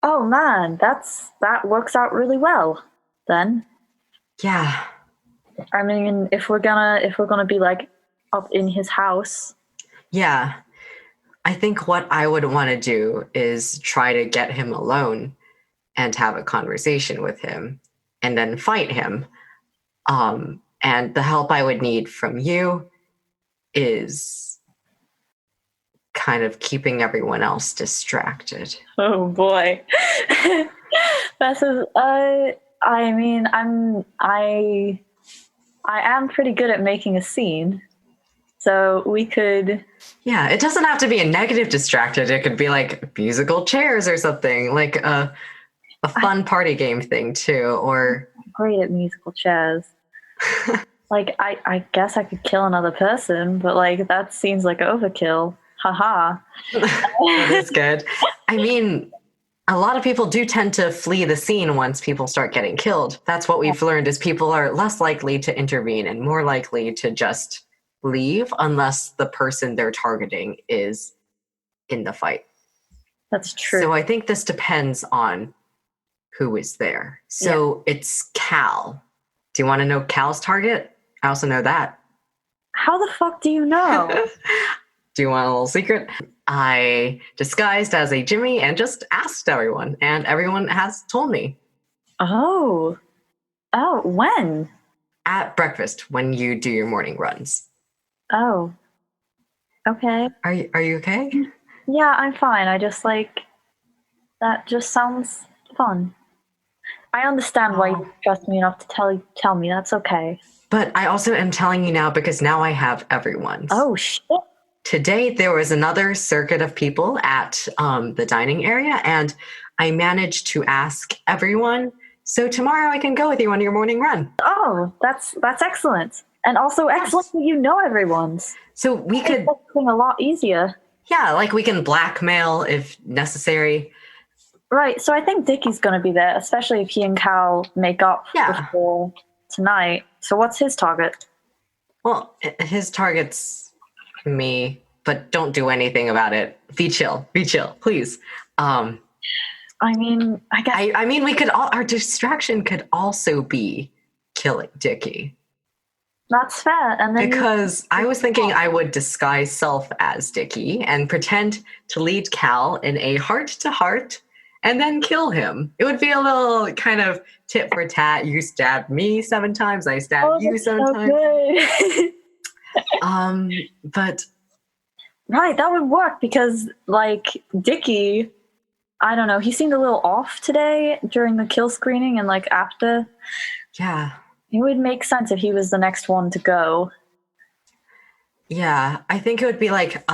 man, that works out really well then. Yeah. I mean, if we're gonna be like up in his house. Yeah. I think what I would want to do is try to get him alone and have a conversation with him and then fight him. And the help I would need from you is kind of keeping everyone else distracted. Oh boy. I am pretty good at making a scene. So we could... Yeah, it doesn't have to be a negative distracted. It could be like musical chairs or something, like a fun party game thing too, or... I'm great at musical chairs. Like, I guess I could kill another person, but like, that seems like overkill. Haha. That is good. I mean, a lot of people do tend to flee the scene once people start getting killed. That's what we've learned is people are less likely to intervene and more likely to just leave unless the person they're targeting is in the fight. That's true. So I think this depends on who is there. So it's Cal. Do you want to know Cal's target? I also know that. How the fuck do you know? Do you want a little secret? I disguised as a Jimmy and just asked everyone, and everyone has told me. Oh, when? At breakfast, when you do your morning runs. Oh, okay. Are you okay? Yeah, I'm fine. I just like, that just sounds fun. I understand why you trust me enough to tell me. That's okay. But I also am telling you now because now I have everyone's. Oh, shit. Today, there was another circuit of people at the dining area, and I managed to ask everyone. So tomorrow I can go with you on your morning run. Oh, that's excellent. And also excellent that you know everyone's. So we could... make everything a lot easier. Yeah, like we can blackmail if necessary. Right, so I think Dickie's going to be there, especially if he and Cal make up before tonight. So what's his target? Well, his target's me, but don't do anything about it. Be chill, please. I mean, I guess... I mean, we could our distraction could also be killing Dickie. That's fair. And then because I was thinking I would disguise self as Dickie and pretend to lead Cal in a heart-to-heart and then kill him. It would be a little kind of tit for tat. You stabbed me 7 times, I stabbed you 7 times. But right, that would work because like Dickie, I don't know, he seemed a little off today during the kill screening and like after. Yeah. It would make sense if he was the next one to go. Yeah, I think it would be like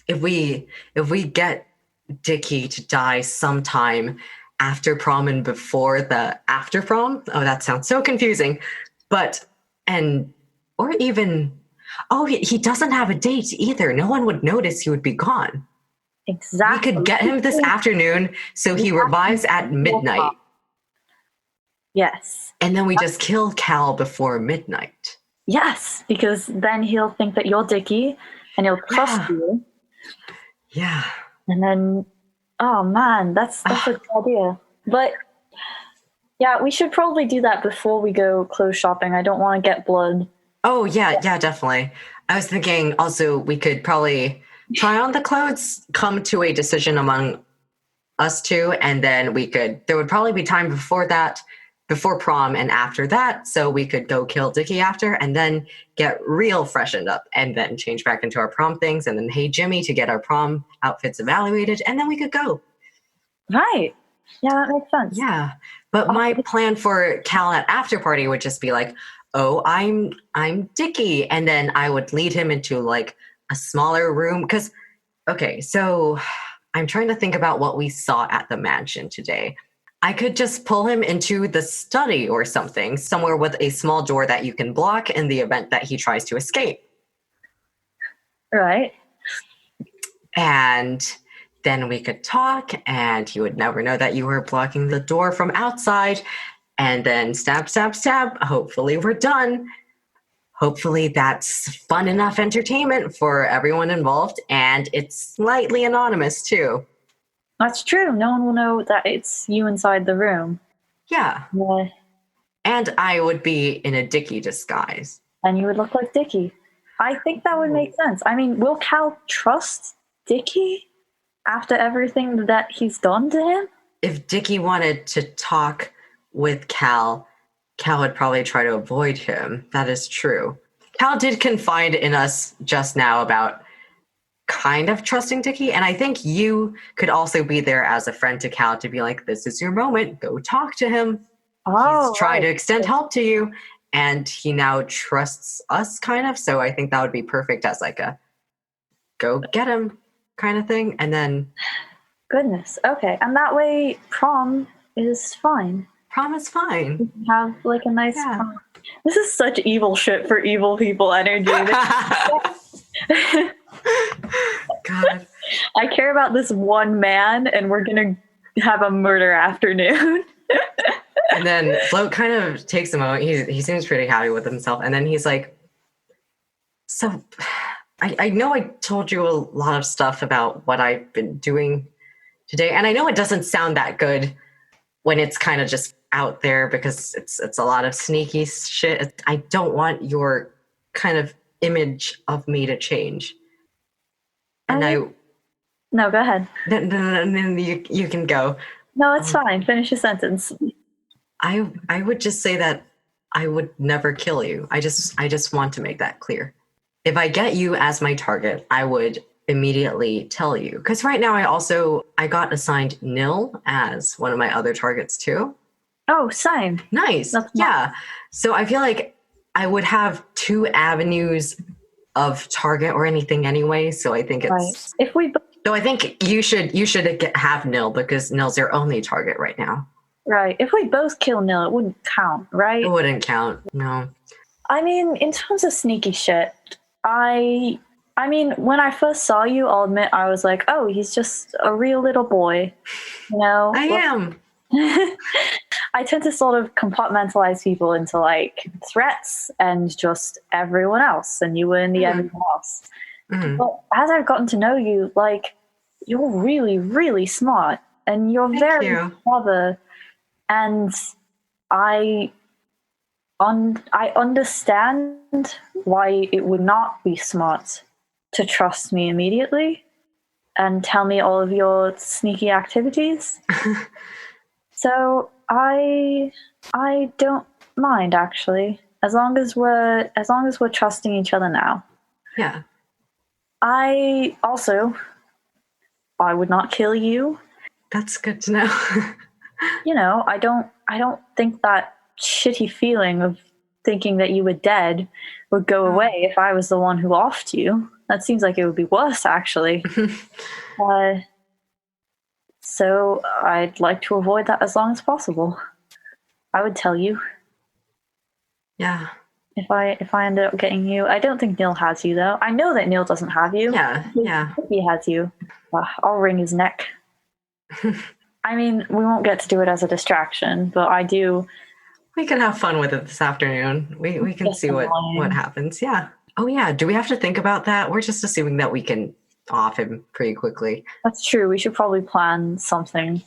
if we get Dickie to die sometime after prom and before the after prom. Oh, that sounds so confusing. But or even he doesn't have a date either. No one would notice he would be gone. Exactly. We could get him this afternoon so he revives at midnight. Yes. And then we just kill Cal before midnight. Yes, because then he'll think that you're Dickie and he'll trust you. Yeah. And then, oh man, that's a good idea. But yeah, we should probably do that before we go clothes shopping. I don't want to get blood. Oh, yeah, definitely. I was thinking also we could probably try on the clothes, come to a decision among us two, and then there would probably be time before prom and after that, so we could go kill Dickie after and then get real freshened up and then change back into our prom things and then hey Jimmy to get our prom outfits evaluated and then we could go. Right. Yeah, that makes sense. Yeah. But my plan for Cal at after party would just be like, oh, I'm Dickie. And then I would lead him into like a smaller room. Because, okay, so I'm trying to think about what we saw at the mansion today. I could just pull him into the study or something, somewhere with a small door that you can block in the event that he tries to escape. Right. And then we could talk and he would never know that you were blocking the door from outside. And then stab, stab, stab. Hopefully we're done. Hopefully that's fun enough entertainment for everyone involved. And it's slightly anonymous too. That's true. No one will know that it's you inside the room. Yeah. And I would be in a Dickie disguise. And you would look like Dickie. I think that would make sense. I mean, will Cal trust Dickie after everything that he's done to him? If Dickie wanted to talk with Cal would probably try to avoid him. That is true. Cal did confide in us just now about kind of trusting Dickie, and I think you could also be there as a friend to Cal to be like, this is your moment, go talk to him. He's trying to extend help to you, and he now trusts us kind of. So I think that would be perfect as like a go get him kind of thing. And then Goodness. Okay. And that way prom is fine. prom is fine. We can have like a nice Yeah. prom. This is such evil shit for evil people energy. God. I care about this one man, and we're gonna have a murder afternoon. And then Bloke kind of takes a moment. He seems pretty happy with himself. And then he's like, so I know I told you a lot of stuff about what I've been doing today. And I know it doesn't sound that good when it's kind of just out there because it's a lot of sneaky shit. I don't want your kind of image of me to change. And No, go ahead. then you can go. No, it's fine. Finish your sentence. I would just say that I would never kill you. I just want to make that clear. If I get you as my target, I would immediately tell you. Because right now I got assigned Nil as one of my other targets too. Oh, same. Nice. Yeah. So I feel like I would have 2 avenues of target or anything anyway. So I think it's Right. If we so I think you should have Nil because Nil's your only target right now. Right. If we both kill Nil, it wouldn't count, right? It wouldn't count. No. I mean, in terms of sneaky shit, I mean, when I first saw you, I'll admit I was like, oh, he's just a real little boy. You know? I am. I tend to sort of compartmentalize people into like threats and just everyone else, and you were in the everyone else. Mhm. But as I've gotten to know you, like, you're really, really smart, and you're very you. clever, and I understand why it would not be smart to trust me immediately and tell me all of your sneaky activities. So I don't mind, actually, as long as we're trusting each other now. Yeah. I would not kill you. That's good to know. You know, I don't think that shitty feeling of thinking that you were dead would go away if I was the one who offed you. That seems like it would be worse, actually. So I'd like to avoid that as long as possible. I would tell you Yeah. if I ended up getting you. I don't think Neil has you, though. I know that Neil doesn't have you. Yeah. He has you. I'll wring his neck. I mean, we won't get to do it as a distraction, but I do. We can have fun with it this afternoon. We can see what happens. Yeah. Oh yeah. Do we have to think about that? We're just assuming that we can off him pretty quickly. That's true. We should probably plan something.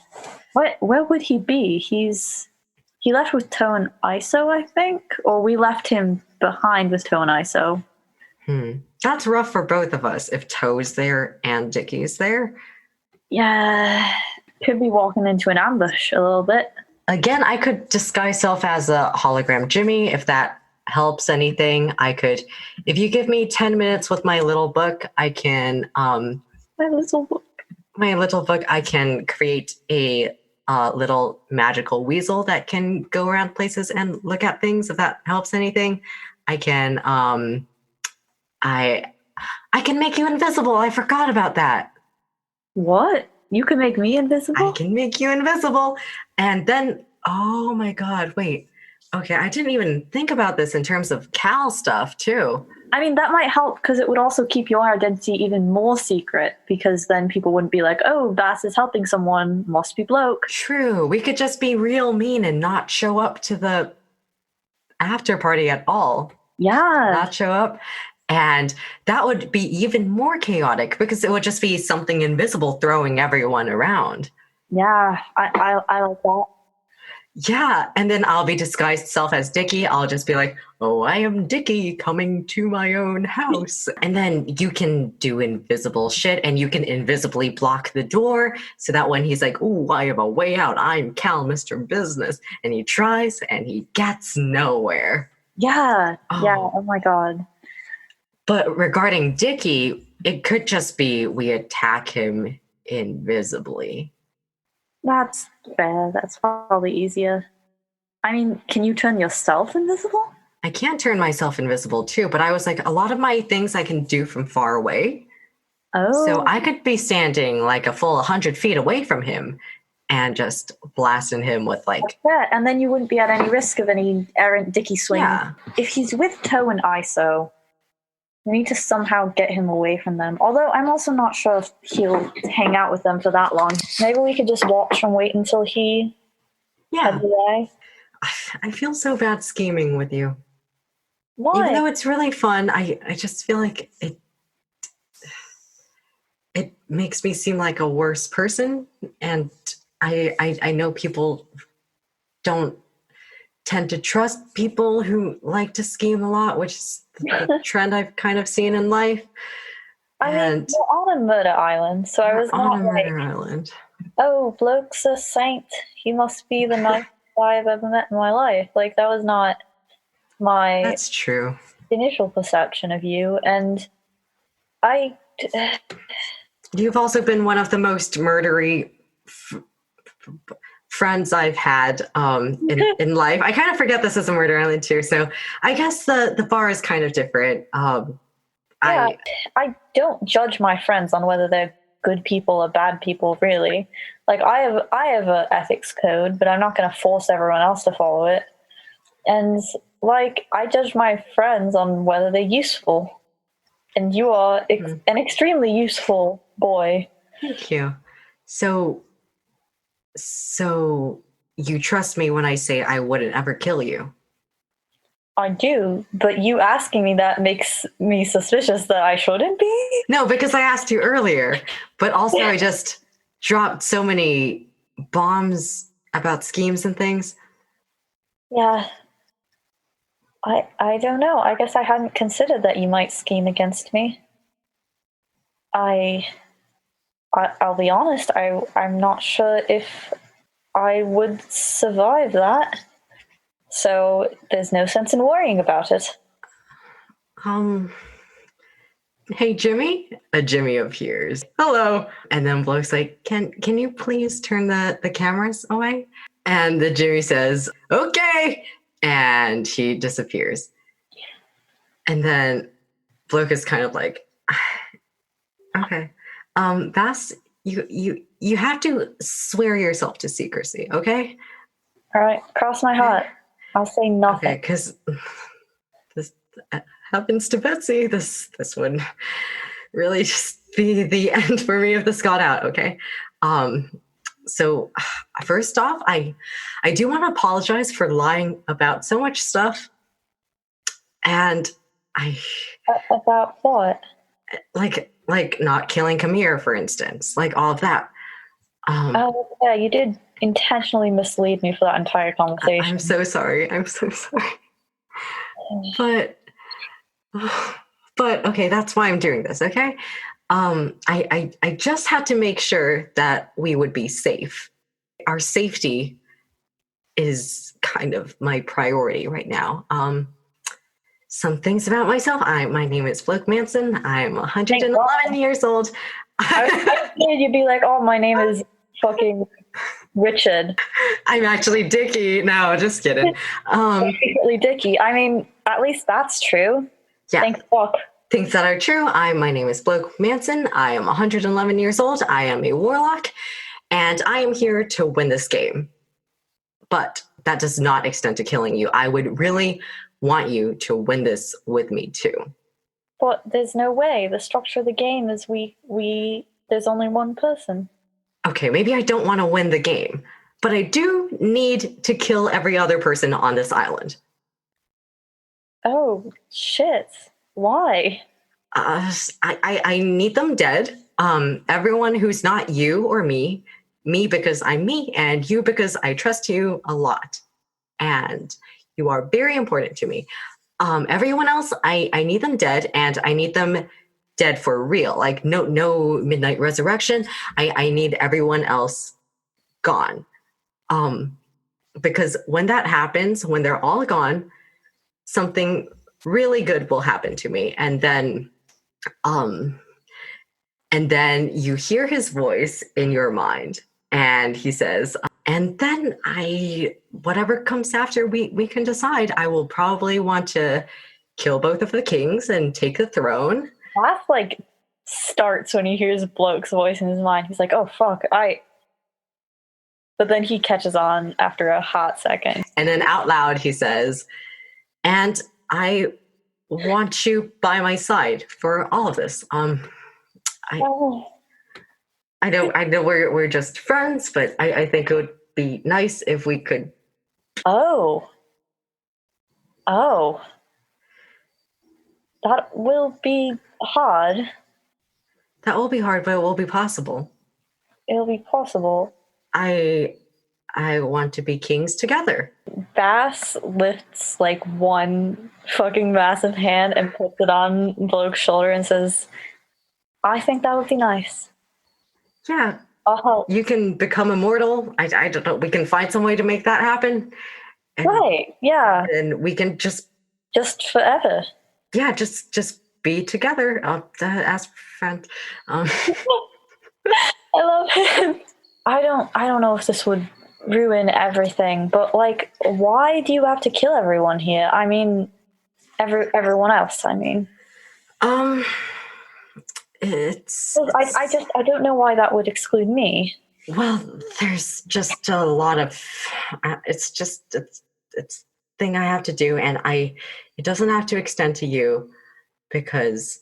Where would he be? He left with Toe and Iso, I think, or we left him behind with Toe and Iso. That's rough for both of us if Toe's there and Dickie's there. Yeah, could be walking into an ambush a little bit. Again, I could disguise self as a hologram Jimmy if that helps anything. I could, if you give me 10 minutes with my little book, I can My little book. I can create a little magical weasel that can go around places and look at things. If that helps anything, I can I can make you invisible. I forgot about that. What? You can make me invisible? I can make you invisible. And then, oh my God, wait. Okay, I didn't even think about this in terms of Cal stuff too. I mean, that might help because it would also keep your identity even more secret, because then people wouldn't be like, oh, Bass is helping someone, must be Bloke. True. We could just be real mean and not show up to the after party at all. Yeah. Not show up. And that would be even more chaotic because it would just be something invisible throwing everyone around. Yeah, I like that. Yeah, and then I'll be disguised self as Dickie. I'll just be like, oh, I am Dickie coming to my own house. And then you can do invisible shit and you can invisibly block the door so that when he's like, oh, I have a way out. I'm Cal, Mr. Business. And he tries and he gets nowhere. Yeah, yeah, oh my God. But regarding Dickie, it could just be we attack him invisibly. That's fair. That's probably easier. I mean, can you turn yourself invisible? I can turn myself invisible too, but I was like, a lot of my things I can do from far away. Oh. So I could be standing like a full 100 feet away from him and just blasting him with like... Yeah, and then you wouldn't be at any risk of any errant Dickie swing. Yeah. If he's with Toe and Iso, we need to somehow get him away from them. Although I'm also not sure if he'll hang out with them for that long. Maybe we could just watch and wait until he heads away. I feel so bad scheming with you. Why? Even though it's really fun, I just feel like it makes me seem like a worse person. And I know people don't tend to trust people who like to scheme a lot, which is the trend I've kind of seen in life. I mean, we're on a murder island, so I was not on a like, murder island. oh, Bloke's a saint. He must be the nicest guy I've ever met in my life. Like, that was not my That's true. initial perception of you. And You've also been one of the most murdery friends I've had in life. I kind of forget this is a murder island too, so I guess the bar is kind of different. I don't judge my friends on whether they're good people or bad people, really. Like, I have an ethics code, but I'm not going to force everyone else to follow it. And like, I judge my friends on whether they're useful. And you are an extremely useful boy. Thank you. So you trust me when I say I wouldn't ever kill you? I do, but you asking me that makes me suspicious that I shouldn't be? No, because I asked you earlier, but also I just dropped so many bombs about schemes and things. Yeah. I don't know. I guess I hadn't considered that you might scheme against me. I'll be honest, I'm not sure if I would survive that. So there's no sense in worrying about it. Hey, Jimmy? A Jimmy appears. Hello. And then Bloke's like, can you please turn the cameras away? And the Jimmy says, okay. And he disappears. And then Bloke is kind of like, okay. Bass, you have to swear yourself to secrecy, okay? All right, cross my heart. I'll say nothing. Okay, because this happens to Betsy. This would really just be the end for me if this got out, okay? So first off, I do want to apologize for lying about so much stuff. And About what? Like not killing Kamir, for instance, like all of that. Oh, yeah, you did intentionally mislead me for that entire conversation. I'm so sorry. But okay, that's why I'm doing this, okay? I just had to make sure that we would be safe. Our safety is kind of my priority right now. Some things about myself. My name is Bloke Manson. I'm 111 years old. I was afraid you'd be like, oh, my name is fucking Richard. I'm actually Dickie. No, just kidding. Secretly Dickie. I mean, at least that's true. Yeah. Thanks, fuck. Things that are true. My name is Bloke Manson. I am 111 years old. I am a warlock, and I am here to win this game. But that does not extend to killing you. I would really want you to win this with me too. But there's no way. The structure of the game is there's only one person. Okay, maybe I don't want to win the game, but I do need to kill every other person on this island. Oh, shit. Why? I need them dead. Everyone who's not you or me because I'm me, and you because I trust you a lot. And you are very important to me. Everyone else, I need them dead, and I need them dead for real. Like no midnight resurrection. I need everyone else gone. Because when that happens, when they're all gone, something really good will happen to me. And then you hear his voice in your mind, and he says, And then whatever comes after, we can decide. I will probably want to kill both of the kings and take the throne. Laugh like starts when he hears Bloke's voice in his mind. He's like, oh fuck, but then he catches on after a hot second. And then out loud he says, and I want you by my side for all of this. I know we're just friends, but I think it would be nice if we could. Oh. That will be hard. That will be hard, but it will be possible. It'll be possible. I want to be kings together. Bass lifts like one fucking massive hand and puts it on Bloke's shoulder and says, I think that would be nice. Yeah. I'll help. You can become immortal. I don't know. We can find some way to make that happen. Right, yeah. And we can just forever. Yeah, just be together. I'll ask friends. I love him. I don't know if this would ruin everything, but like, why do you have to kill everyone here? I mean, everyone else. I mean, it's. I don't know why that would exclude me. Well, there's just a lot of. It's thing I have to do, and it doesn't have to extend to you, because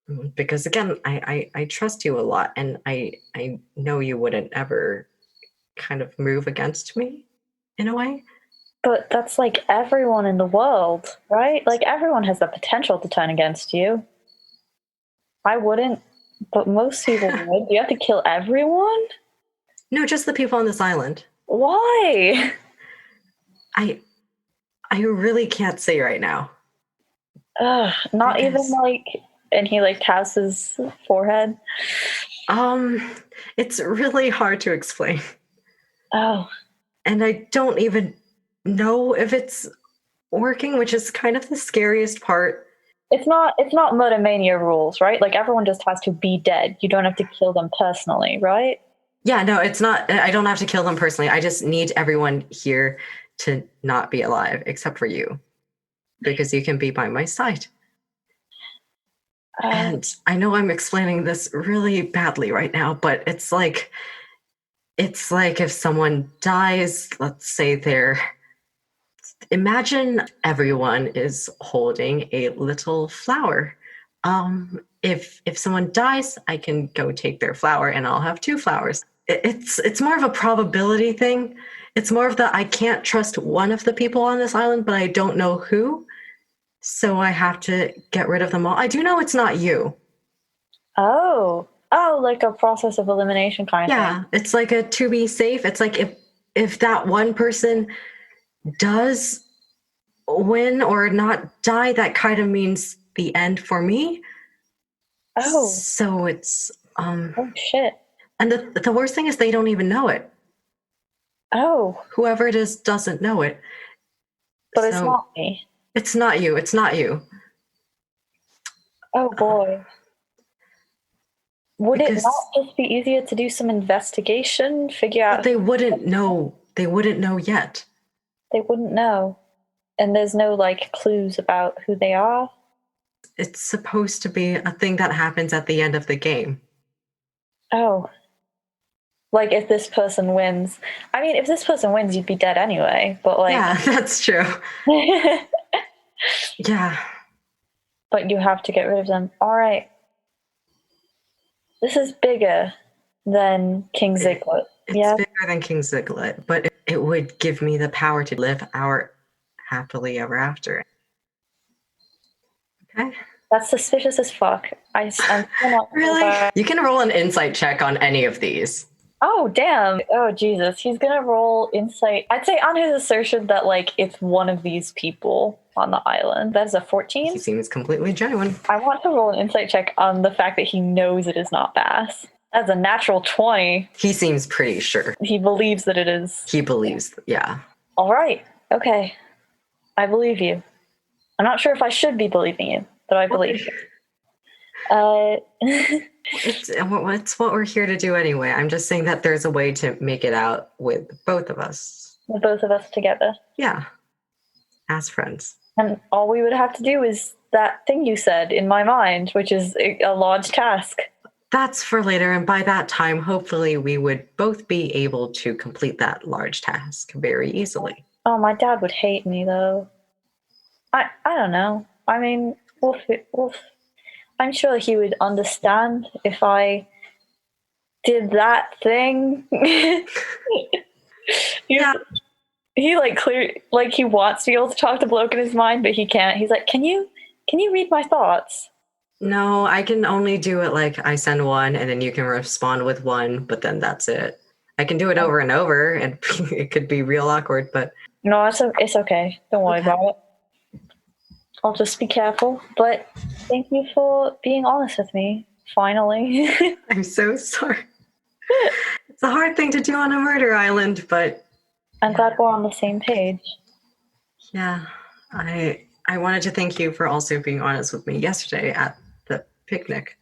again, I trust you a lot, and I know you wouldn't ever kind of move against me in a way. But that's like everyone in the world, right? Like everyone has the potential to turn against you. I wouldn't, but most people would. You have to kill everyone? No, just the people on this island. Why? I really can't say right now. Not even like, and he like taps his forehead. It's really hard to explain. Oh. And I don't even know if it's working, which is kind of the scariest part. It's not murder mania rules, right? Like everyone just has to be dead. You don't have to kill them personally, right? Yeah, no, it's not. I don't have to kill them personally. I just need everyone here to not be alive, except for you, because you can be by my side. And I know I'm explaining this really badly right now, but it's like if someone dies, let's say imagine everyone is holding a little flower. If someone dies, I can go take their flower and I'll have 2 flowers. It's more of a probability thing. It's more of I can't trust one of the people on this island, but I don't know who. So I have to get rid of them all. I do know it's not you. Oh, like a process of elimination kind of thing. Yeah, it's like a to be safe. It's like if that one person does win or not die, that kind of means the end for me. Oh. So it's oh shit. And the worst thing is they don't even know it. Oh. Whoever it is doesn't know it. But it's not me. It's not you. It's not you. Oh boy. Would it not just be easier to do some investigation, figure out? But they wouldn't know. They wouldn't know yet. They wouldn't know. And there's no like clues about who they are? It's supposed to be a thing that happens at the end of the game. Oh. Like if this person wins. I mean, if this person wins, you'd be dead anyway. But like, yeah, that's true. Yeah. But you have to get rid of them. All right. This is bigger than King Ziglet. It's bigger than King Ziglet, but it would give me the power to live our happily ever after. Okay. That's suspicious as fuck. I'm still not really? You can roll an insight check on any of these. Oh, damn. Oh, Jesus. He's going to roll insight. I'd say on his assertion that, like, it's one of these people on the island. That is a 14. He seems completely genuine. I want to roll an insight check on the fact that he knows it is not Bass. That's a natural 20. He seems pretty sure. He believes that it is. He believes, yeah. All right. Okay. I believe you. I'm not sure if I should be believing you, but I believe you. It's what we're here to do anyway. I'm just saying that there's a way to make it out with both of us. Both of us together. Yeah. As friends. And all we would have to do is that thing you said in my mind, which is a large task. That's for later, and by that time, hopefully we would both be able to complete that large task very easily. Oh, my dad would hate me, though. I don't know. I mean, I'm sure he would understand if I did that thing. Yeah. He he wants to be able to talk to Bloke in his mind, but he can't. He's like, can you read my thoughts? No, I can only do it like I send one and then you can respond with one, but then that's it. I can do it over and over and it could be real awkward, but... No, it's okay. Don't worry about it. I'll just be careful. But thank you for being honest with me, finally. I'm so sorry. It's a hard thing to do on a murder island, but... I'm glad we're on the same page. Yeah, I wanted to thank you for also being honest with me yesterday at the picnic.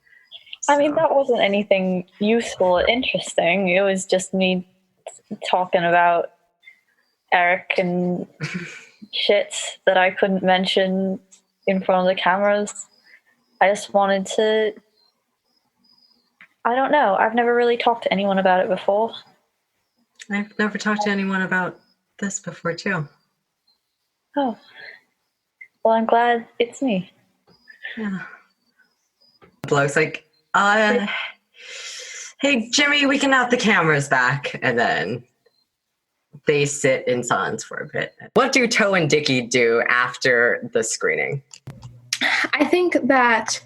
I mean, that wasn't anything useful or interesting. It was just me talking about Eric and shit that I couldn't mention in front of the cameras. I just wanted to... I don't know. I've never really talked to anyone about it before. I've never talked to anyone about this before, too. Oh. Well, I'm glad it's me. Yeah. Bloke's like, hey, Jimmy, we can have the cameras back. And then they sit in silence for a bit. What do Toe and Dickie do after the screening? I think that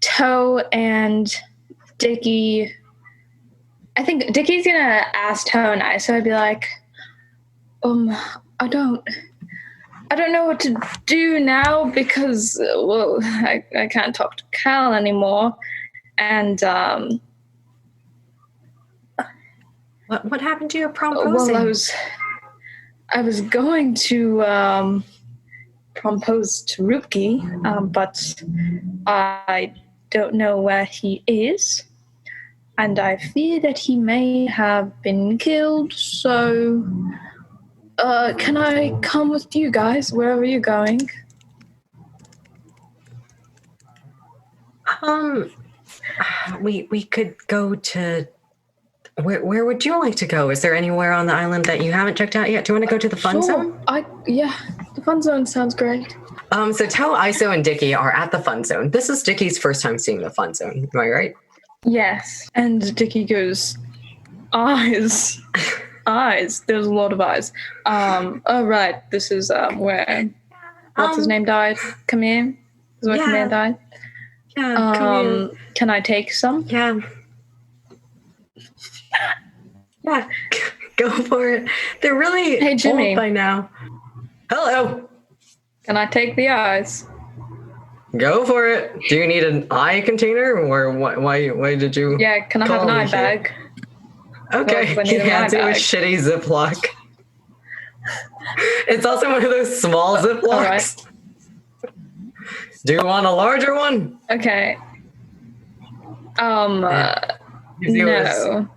Toe and Dickie... I think Dickie's gonna ask Toe and I, so I'd be like, I don't know what to do now because, well, I can't talk to Cal anymore. And, What happened to your promposing? Well, I was going to, propose to Rubgy, but I don't know where he is. And I fear that he may have been killed, so can I come with you guys wherever you're going? We could go to... Where would you like to go? Is there anywhere on the island that you haven't checked out yet? Do you want to go to the fun zone? Yeah, the fun zone sounds great. So Toe, Iso, and Dickie are at the fun zone. This is Dickie's first time seeing the fun zone. Am I right? Yes. And Dickie goes, eyes. Eyes. There's a lot of eyes. Oh, right. This is where, what's his name died? Kamir? Is where Kamir died? Yeah, Kamir. Can I take some? Yeah. Yeah, go for it. They're really Hey, Jimmy. old by now. Hello. Can I take the eyes? Go for it. Do you need an eye container, or why did you? Yeah, can I have an eye bag? Okay, Well, he hands you a bag. shitty Ziploc. It's also one of those small Ziplocs. All right. Do you want a larger one? Okay. Here's yours. No.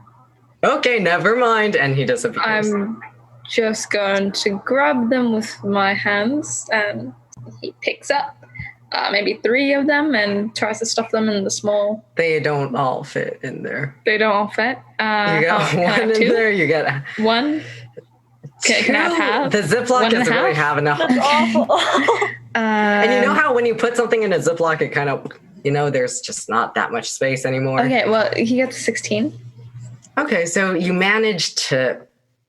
Okay, never mind. And he disappears. I'm just going to grab them with my hands, and he picks up maybe 3 of them and tries to stuff them in the small. They don't all fit in there. They don't all fit. You got one in 2? there. You got 1. Can I have half? The Ziploc doesn't really have enough. That's awful. And you know how when you put something in a Ziploc, it kind of, there's just not that much space anymore. Okay, well, he gets 16. Okay, so you managed to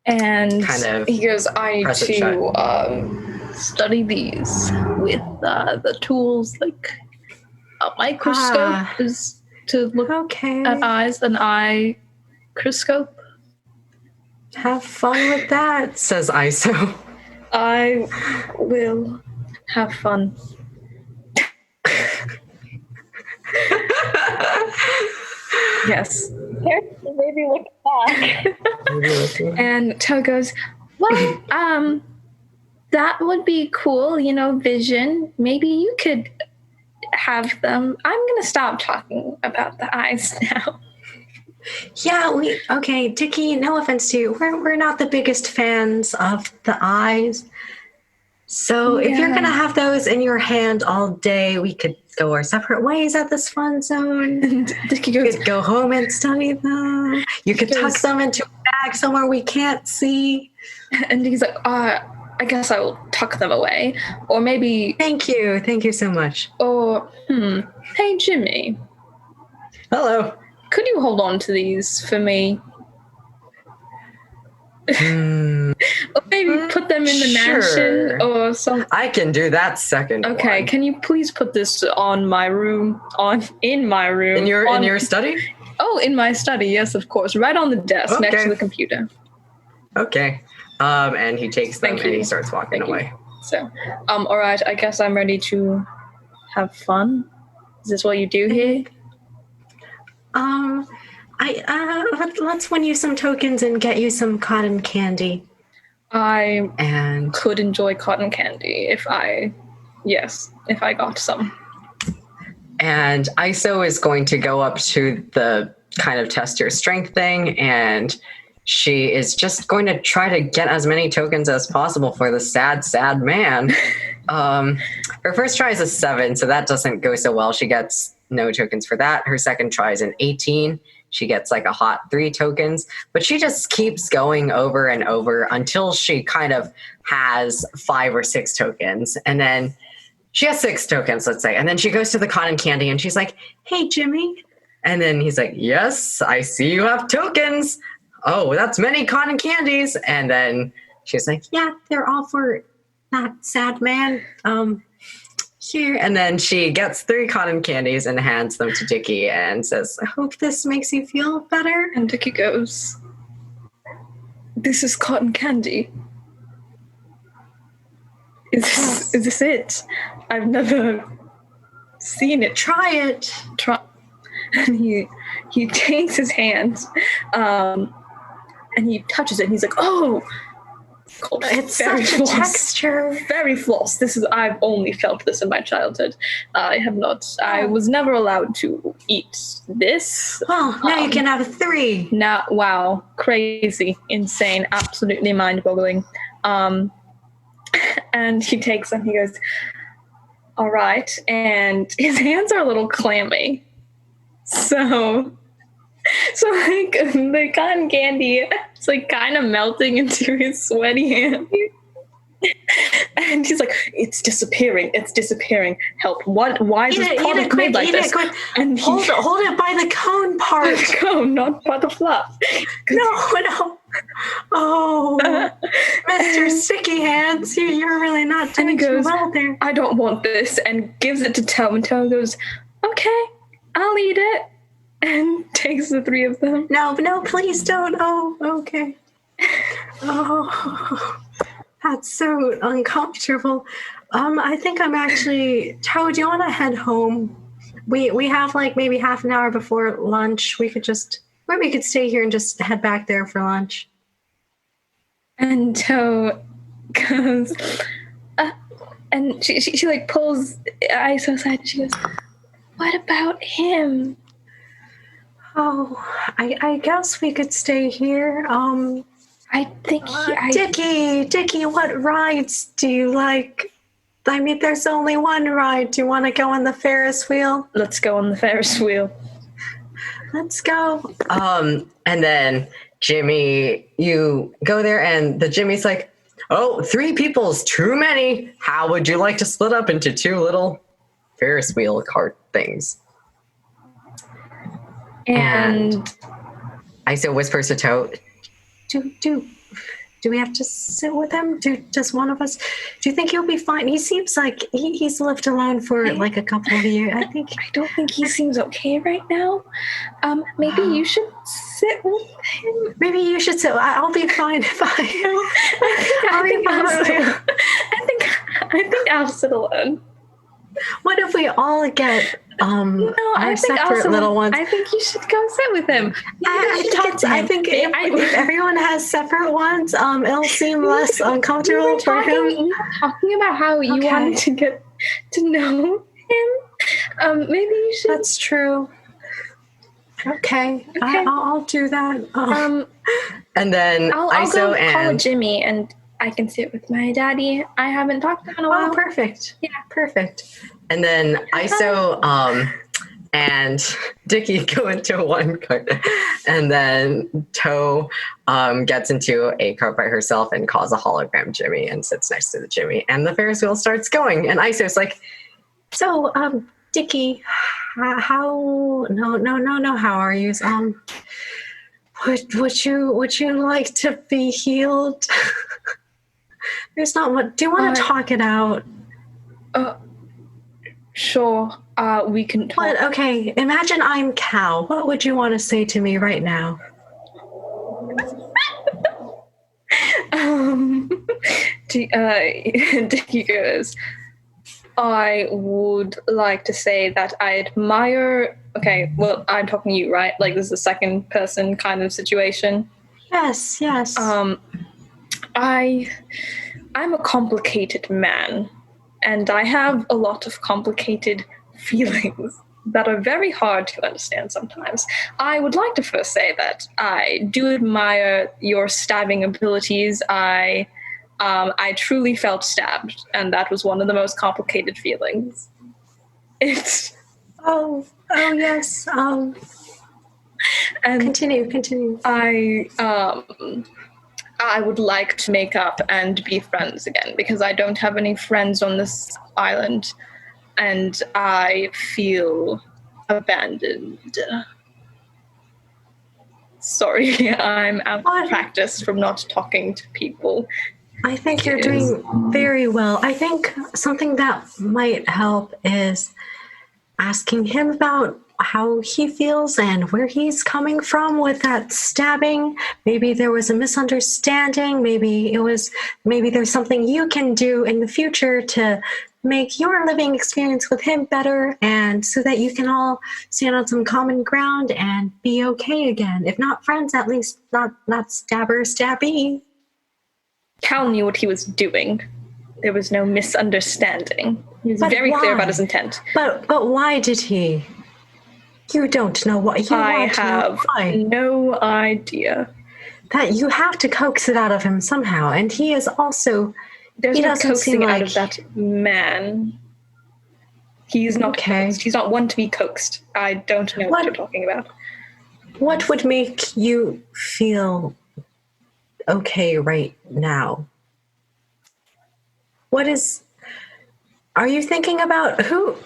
And kind of he goes, I need press it to study these with the tools, like a microscope is to look at eyes, an eye microscope. Have fun with that, says Iso. I will have fun. Yes. Maybe look back. And Toe goes, well, that would be cool, vision. Maybe you could have them. I'm gonna stop talking about the eyes now. Yeah, okay, Dickie, no offense to you. We're not the biggest fans of the eyes. So if you're going to have those in your hand all day, we could go our separate ways at this fun zone. And Dickie goes, you could go home and study them. You could tuck them into a bag somewhere we can't see. And he's like, I guess I will tuck them away. Or maybe... Thank you so much. Or, hey, Jimmy. Hello. Could you hold on to these for me? Or maybe put them in the mansion or something. I can do that second Okay, one. can you please put this in my room? In your study? Oh, in my study, yes, of course. Right on the desk next to the computer. Okay. And he takes them and he starts walking away. So, all right, I guess I'm ready to have fun. Is this what you do here? Let's win you some tokens and get you some cotton candy. I could enjoy cotton candy if I got some. And Iso is going to go up to the kind of test your strength thing, and she is just going to try to get as many tokens as possible for the sad, sad man. Her first try is a 7, so that doesn't go so well. She gets no tokens for that. Her second try is an 18. She gets like a hot 3 tokens, but she just keeps going over and over until she kind of has 5 or 6 tokens. And then she has 6 tokens, let's say. And then she goes to the cotton candy and she's like, hey, Jimmy. And then he's like, yes, I see you have tokens. Oh, that's many cotton candies. And then she's like, yeah, they're all for that sad man. Here. And then she gets 3 cotton candies and hands them to Dickie and says, I hope this makes you feel better. And Dickie goes, this is cotton candy. Is this it? I've never seen it. Try it. And he takes his hands and he touches it and he's like, oh, it's such a texture. Very floss. I've only felt this in my childhood. I have not. I was never allowed to eat this. Well, now you can have 3. Now, wow, crazy, insane, absolutely mind-boggling. And he takes them. He goes, all right, and his hands are a little clammy. So like the cotton candy, it's like kind of melting into his sweaty hand. And he's like, it's disappearing. Help. What? Why is this product made like this? And hold it by the cone part. The cone, not by the fluff. No. Oh, Mr. Sticky Hands, you're really not doing too well there. I don't want this, and gives it to Toe, and Toe goes, okay, I'll eat it. And takes the 3 of them. No, please don't. Oh, okay. Oh, that's so uncomfortable. I think I'm actually... Toe, do you want to head home? We have like maybe half an hour before lunch. We could stay here and just head back there for lunch. And Toe goes... and she like pulls Iso aside and she goes, what about him? Oh, I guess we could stay here. I think Dickie, what rides do you like? I mean, there's only one ride. Do you want to go on the Ferris wheel? Let's go on the Ferris wheel. Let's go. And then Jimmy, you go there and the Jimmy's like, oh, 3 people's too many. How would you like to split up into 2 little Ferris wheel cart things? And Iso whispers to Toe, do we have to sit with him? Does one of us? Do you think he'll be fine? He seems like he's lived alone for like a couple of years. I don't think he seems okay right now. Maybe you should sit with him. Maybe you should sit. I'll be fine if I think I'll sit alone. What if we all get our separate little ones? I think you should go sit with him. I think if everyone has separate ones, it'll seem less uncomfortable for him. You were talking about how you wanted to get to know him. Maybe you should. That's true. Okay. I'll do that. And then I'll Iso go call and Jimmy, and I can sit with my daddy. I haven't talked to him in a while. Oh, perfect. Yeah. Perfect. and then Iso and Dickie go into one cart, and then Toe gets into a cart by herself and calls a hologram Jimmy and sits next to the Jimmy, and the Ferris wheel starts going, and Iso's like, So, Dickie, how? No. How are you? Would you like to be healed? There's not much. Do you want to talk it out? Sure. We can talk. What? Okay. Imagine I'm Cal. What would you want to say to me right now? Dickie goes, I would like to say that I admire. Okay, well, I'm talking to you, right? Like, this is a second person kind of situation. Yes. I'm a complicated man, and I have a lot of complicated feelings that are very hard to understand sometimes. I would like to first say that I do admire your stabbing abilities. I truly felt stabbed, and that was one of the most complicated feelings. It's... Oh, yes. And continue. I would like to make up and be friends again, because I don't have any friends on this island, and I feel abandoned. Sorry, I'm out of practice from not talking to people. I think you're doing very well. I think something that might help is asking him about how he feels and where he's coming from with that stabbing. Maybe there was a misunderstanding. Maybe there's something you can do in the future to make your living experience with him better, and so that you can all stand on some common ground and be okay again. If not friends, at least not stabby. Cal knew what he was doing. There was no misunderstanding. He was very clear about his intent. But why did he? You don't know what you I want to know. have no idea. That you have to coax it out of him somehow, and he is also. There's he no doesn't seem coaxing like out of that man. He's not coaxed. He's not one to be coaxed. I don't know what you're talking about. What would make you feel okay right now? Are you thinking about who?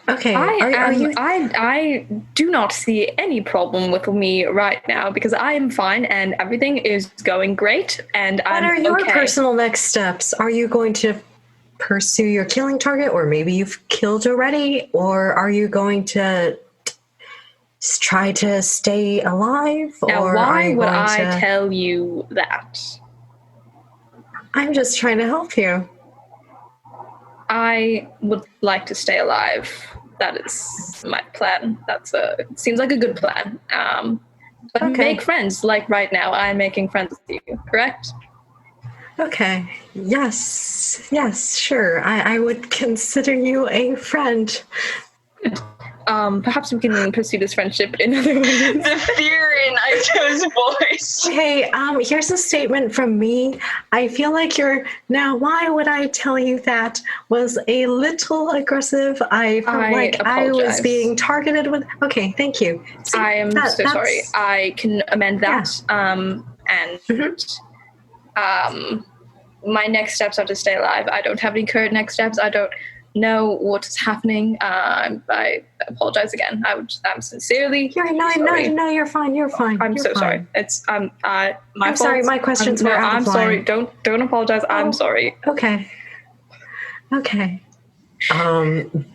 Okay. I do not see any problem with me right now, because I am fine and everything is going great, and What are your personal next steps? Are you going to pursue your killing target, or maybe you've killed already, or are you going to try to stay alive? Now, or why would I tell you that? I'm just trying to help you. I would like to stay alive. That is my plan. It seems like a good plan. But make friends, like right now. I'm making friends with you, correct? Okay. Yes, sure. I would consider you a friend. Perhaps we can pursue this friendship in other ways. The fear in Iso's voice. Okay, here's a statement from me. I feel like now, why would I tell you that was a little aggressive? I felt like I was being targeted with. Okay, thank you. See, I am so sorry. I can amend that. Yeah. My next steps are to stay alive. I don't have any current next steps. I don't know what is happening. I apologize again. I'm sincerely sorry. No, you're fine. You're fine. I'm so sorry. It's my fault. Sorry. My questions were out I'm of line. sorry. Don't apologize. I'm sorry. Okay.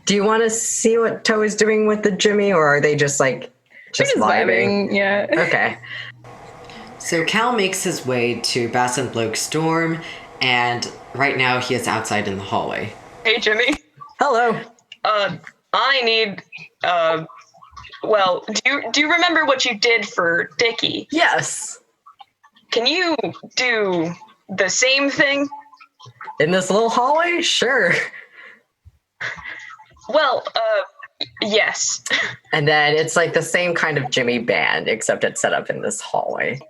do you want to see what Toe is doing with the Jimmy, or are they just vibing? Yeah. Okay. So Cal makes his way to Bass and Bloke's dorm, and right now he is outside in the hallway. Hey, Jimmy. Hello. I need, well, do you remember what you did for Dickie? Yes. Can you do the same thing? In this little hallway? Sure. Well, Yes. And then it's like the same kind of Jimmy band, except it's set up in this hallway.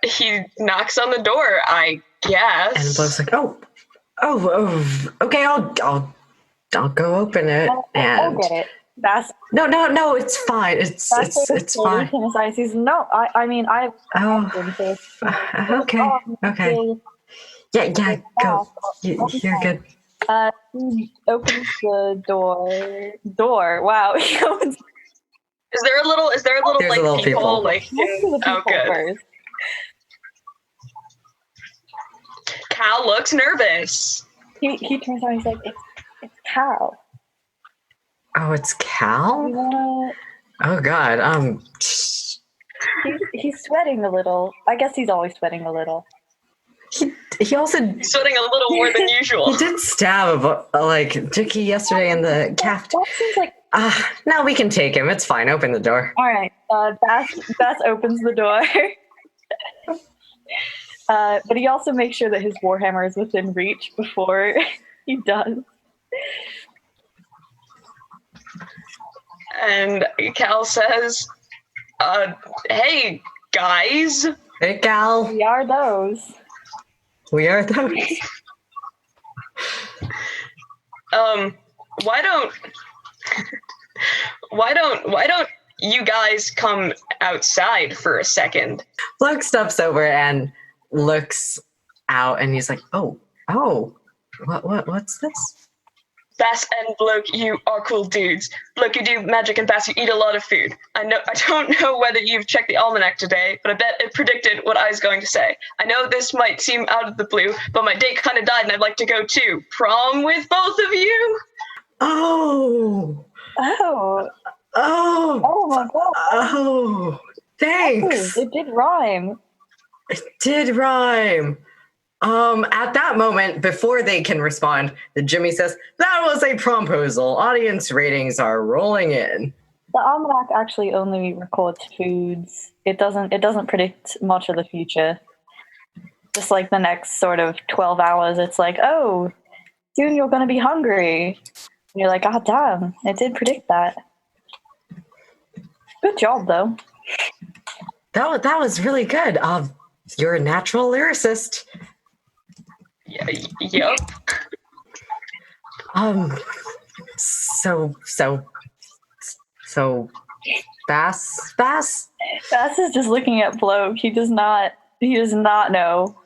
He knocks on the door, I guess. And Bloke's like, oh, okay, I'll go open it. I'll get it. That's no, it's fine. It's fine. No, I mean I've. Okay. Yeah, go. You're good. He opens the door. Wow, he opens. Is there a little There's like a little people people. like? Oh, good. first. Cal looks nervous. He turns around. He's like, "It's Cal. Oh, it's Cal? You wanna?" Oh God. He's sweating a little. I guess he's always sweating a little. He also Sweating a little more than usual. he did stab like Dickie yesterday in the cafeteria. That seems like. No, we can take him. It's fine. Open the door. All right. Bass opens the door. But he also makes sure that his warhammer is within reach before he does. And Cal says, hey, guys. Hey, Cal. We are those. We are those. Why don't you guys come outside for a second? Bloke steps over and looks out, and he's like, "Oh, what's this?" Bass and Bloke, you are cool dudes. Bloke, you do magic, and Bass, you eat a lot of food. I don't know whether you've checked the almanac today, but I bet it predicted what I was going to say. I know this might seem out of the blue, but my date kind of died, and I'd like to go too. Prom with both of you? Oh my god. Oh, thanks. It did rhyme. It did rhyme. At that moment, before they can respond, the Jimmy says, "That was a promposal. Audience ratings are rolling in." The almanac actually only records foods. It doesn't predict much of the future. Just like the next sort of 12 hours, it's like, oh, soon you're gonna be hungry. And you're like, oh damn, it did predict that. Good job though. That was really good. You're a natural lyricist. Yeah, yep. So Bass? Bass is just looking at Bloke. He does not know.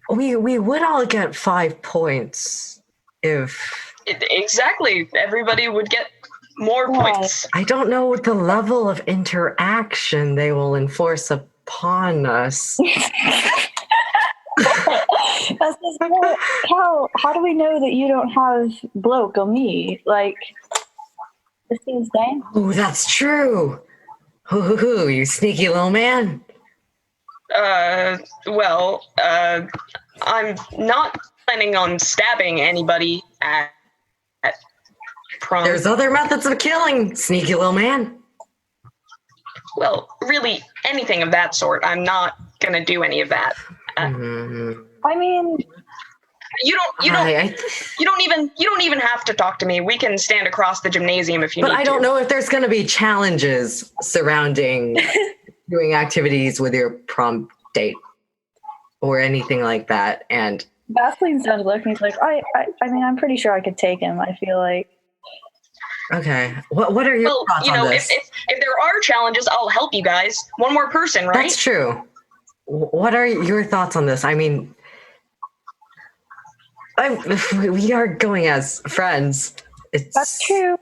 We would all get 5 points if... Exactly. Everybody would get more points. I don't know what the level of interaction they will enforce upon us. That's just how do we know that you don't have Bloke or me? Like, this seems dang. Oh, that's true. Hoo, you sneaky little man. Well, I'm not planning on stabbing anybody at prom. There's other methods of killing, sneaky little man. Well, really, anything of that sort. I'm not gonna do any of that. I mean, you don't even have to talk to me. We can stand across the gymnasium if you need to. But I don't know if there's gonna be challenges surrounding doing activities with your prom date or anything like that. And Bass leans down to look and he's like, I mean, I'm pretty sure I could take him. I feel like. Okay. What are your thoughts on this? If there are challenges, I'll help you guys. One more person, right? That's true. What are your thoughts on this? I mean, we are going as friends. That's true.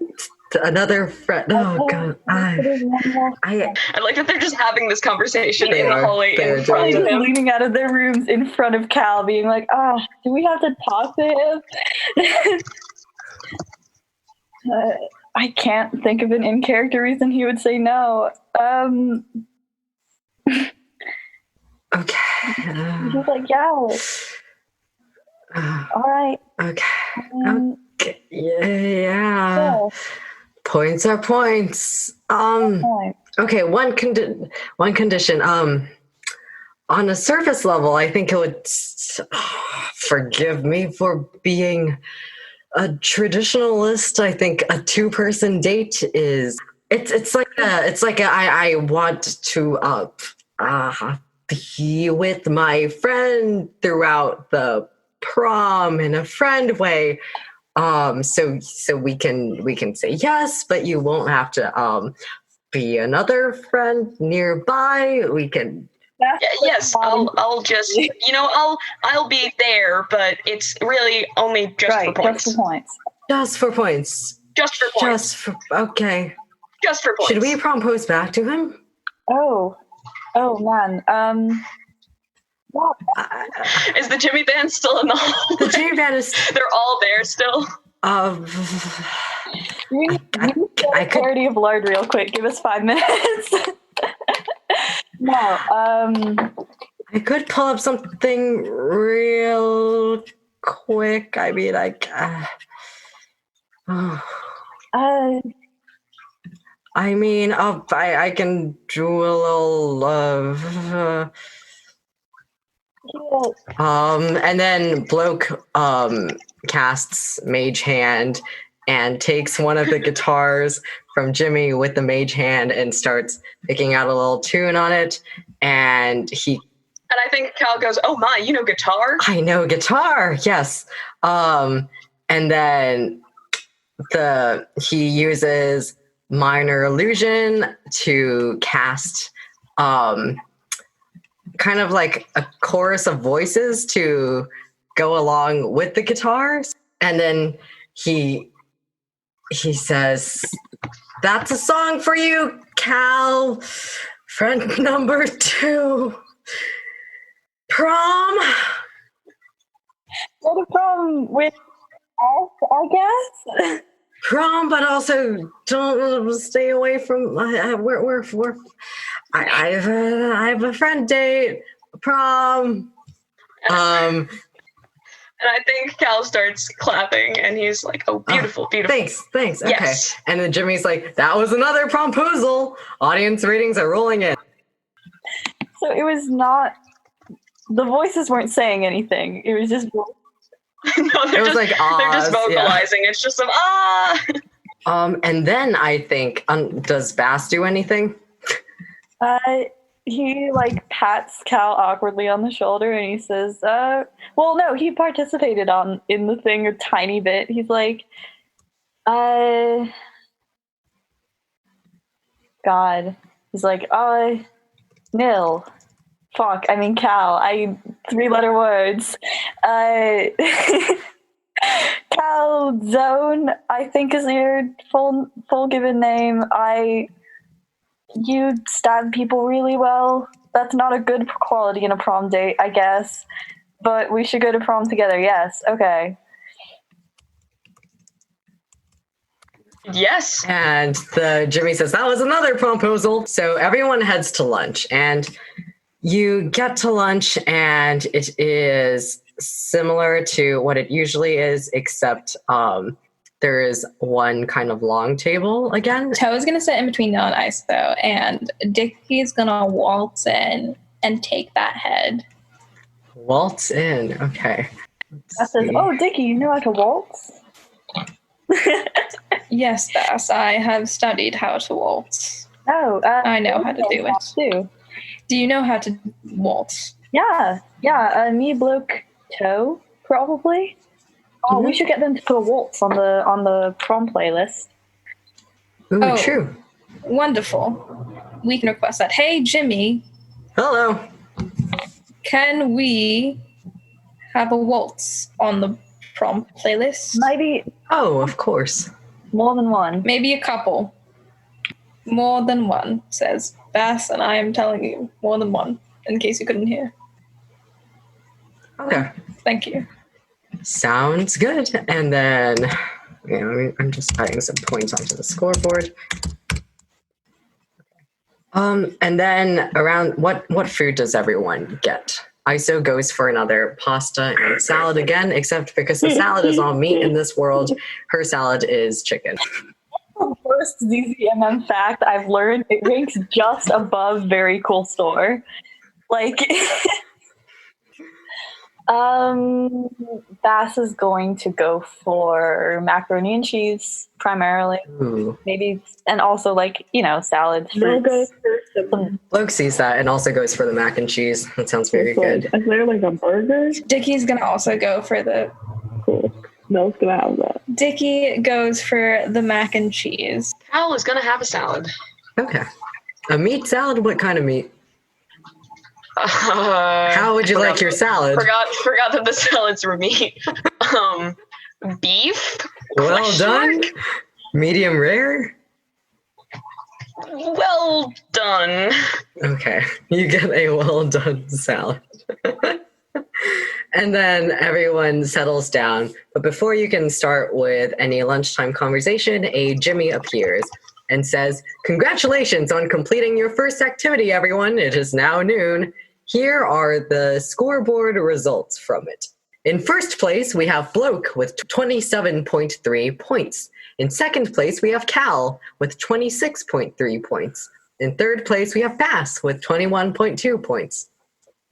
Another friend. Oh God! I like that they're just having this conversation in the hallway in front of him, leaning out of their rooms in front of Cal, being like, do we have to talk to him?" I can't think of an in-character reason he would say no. Okay. He's like, yeah. All right. Okay. Okay. Yeah. Points are points. Okay. One condition. On a surface level, I think it would forgive me for being a traditionalist, I think a 2-person date is it's like I want to be with my friend throughout the prom in a friend way. So we can say yes, but you won't have to be another friend nearby. We can. Yes, I'll just I'll be there, but it's really only just for points. Just for points. Just for points. Just for points. Okay. Just for points. Should we propose back to him? Oh man. Is the Jimmy band still in the hall? The Jimmy band is. They're all there still. I could party of lard real quick. Give us 5 minutes. No. I could pull up something real quick. I mean, I can do a little and then Bloke casts Mage Hand and takes one of the guitars from Jimmy with the Mage Hand and starts picking out a little tune on it. And I think Cal goes, "Oh my, you know guitar?" I know guitar, yes. And then he uses Minor Illusion to cast kind of like a chorus of voices to go along with the guitars. And then he says, "That's a song for you, Cal. Friend number 2. Prom." Go to prom with us, I guess. Prom, but also don't stay away from. I have a friend date. Prom. And I think Cal starts clapping, and he's like, "Oh, beautiful, beautiful." Thanks. Okay. Yes. And then Jimmy's like, "That was another promposal." Audience ratings are rolling in. So it was not. The voices weren't saying anything. It was just. No, they're just vocalizing. Yeah. It's just some And then I think, does Bass do anything? He pats Cal awkwardly on the shoulder and he says, well, no, he participated in the thing a tiny bit. He's like, God. He's like, nil. Fuck, I mean Cal. 3-letter words. Cal Zone, I think is your full given name. You stab people really well. That's not a good quality in a prom date, I guess. But we should go to prom together. Yes. Okay. Yes. And Jimmy says, "That was another promposal." So everyone heads to lunch, and you get to lunch, and it is similar to what it usually is, except there is one kind of long table again. Toe's going to sit in between Noah and Iso, and Dickie's going to waltz in and take that head. Waltz in, okay. That says, "Oh, Dickie, you know how to waltz?" Yes, Bass, I have studied how to waltz. Oh, I know how to do it. Too. Do you know how to waltz? Yeah. Me, Bloke, Toe, probably. Oh, we should get them to put a waltz on the prom playlist. Ooh, true. Wonderful. We can request that. Hey, Jimmy. Hello. Can we have a waltz on the prom playlist? Maybe. Oh, of course. More than one. Maybe a couple. More than one, says Bass, and I am telling you, more than one, in case you couldn't hear. Okay. Thank you. Sounds good. And then, I'm just adding some points onto the scoreboard. And then around what food does everyone get? Iso goes for another pasta and salad again, except because the salad is all meat in this world, her salad is chicken. The first ZZMM fact I've learned, it ranks just above Very Cool Store. Bass is going to go for macaroni and cheese primarily. Ooh. Maybe, and also like, salad. Mel goes fruits. for some. Bloke sees that and also goes for the mac and cheese. That sounds very good. Is there like a burger? Dickie's gonna also go for the. Cool. Mel's gonna have that. Dickie goes for the mac and cheese. Cal is gonna have a salad. Okay. A meat salad? What kind of meat? How would you like your salad? Forgot that the salads were meat. Beef? Well done. Medium rare? Well done. Okay. You get a well done salad. And then everyone settles down. But before you can start with any lunchtime conversation, a Jimmy appears and says, "Congratulations on completing your first activity, everyone. It is now noon. Here are the scoreboard results from it. In first place, we have Bloke with 27.3 points. In second place, we have Cal with 26.3 points. In third place, we have Bass with 21.2 points.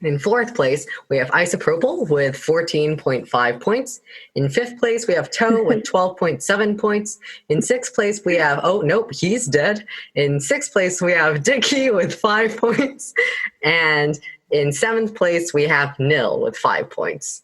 In fourth place, we have Isopropyl with 14.5 points. In fifth place, we have Toe with 12.7 points. In sixth place, we have, oh, nope, he's dead. In sixth place, we have Dickie with 5 points. And in seventh place, we have Nil with 5 points.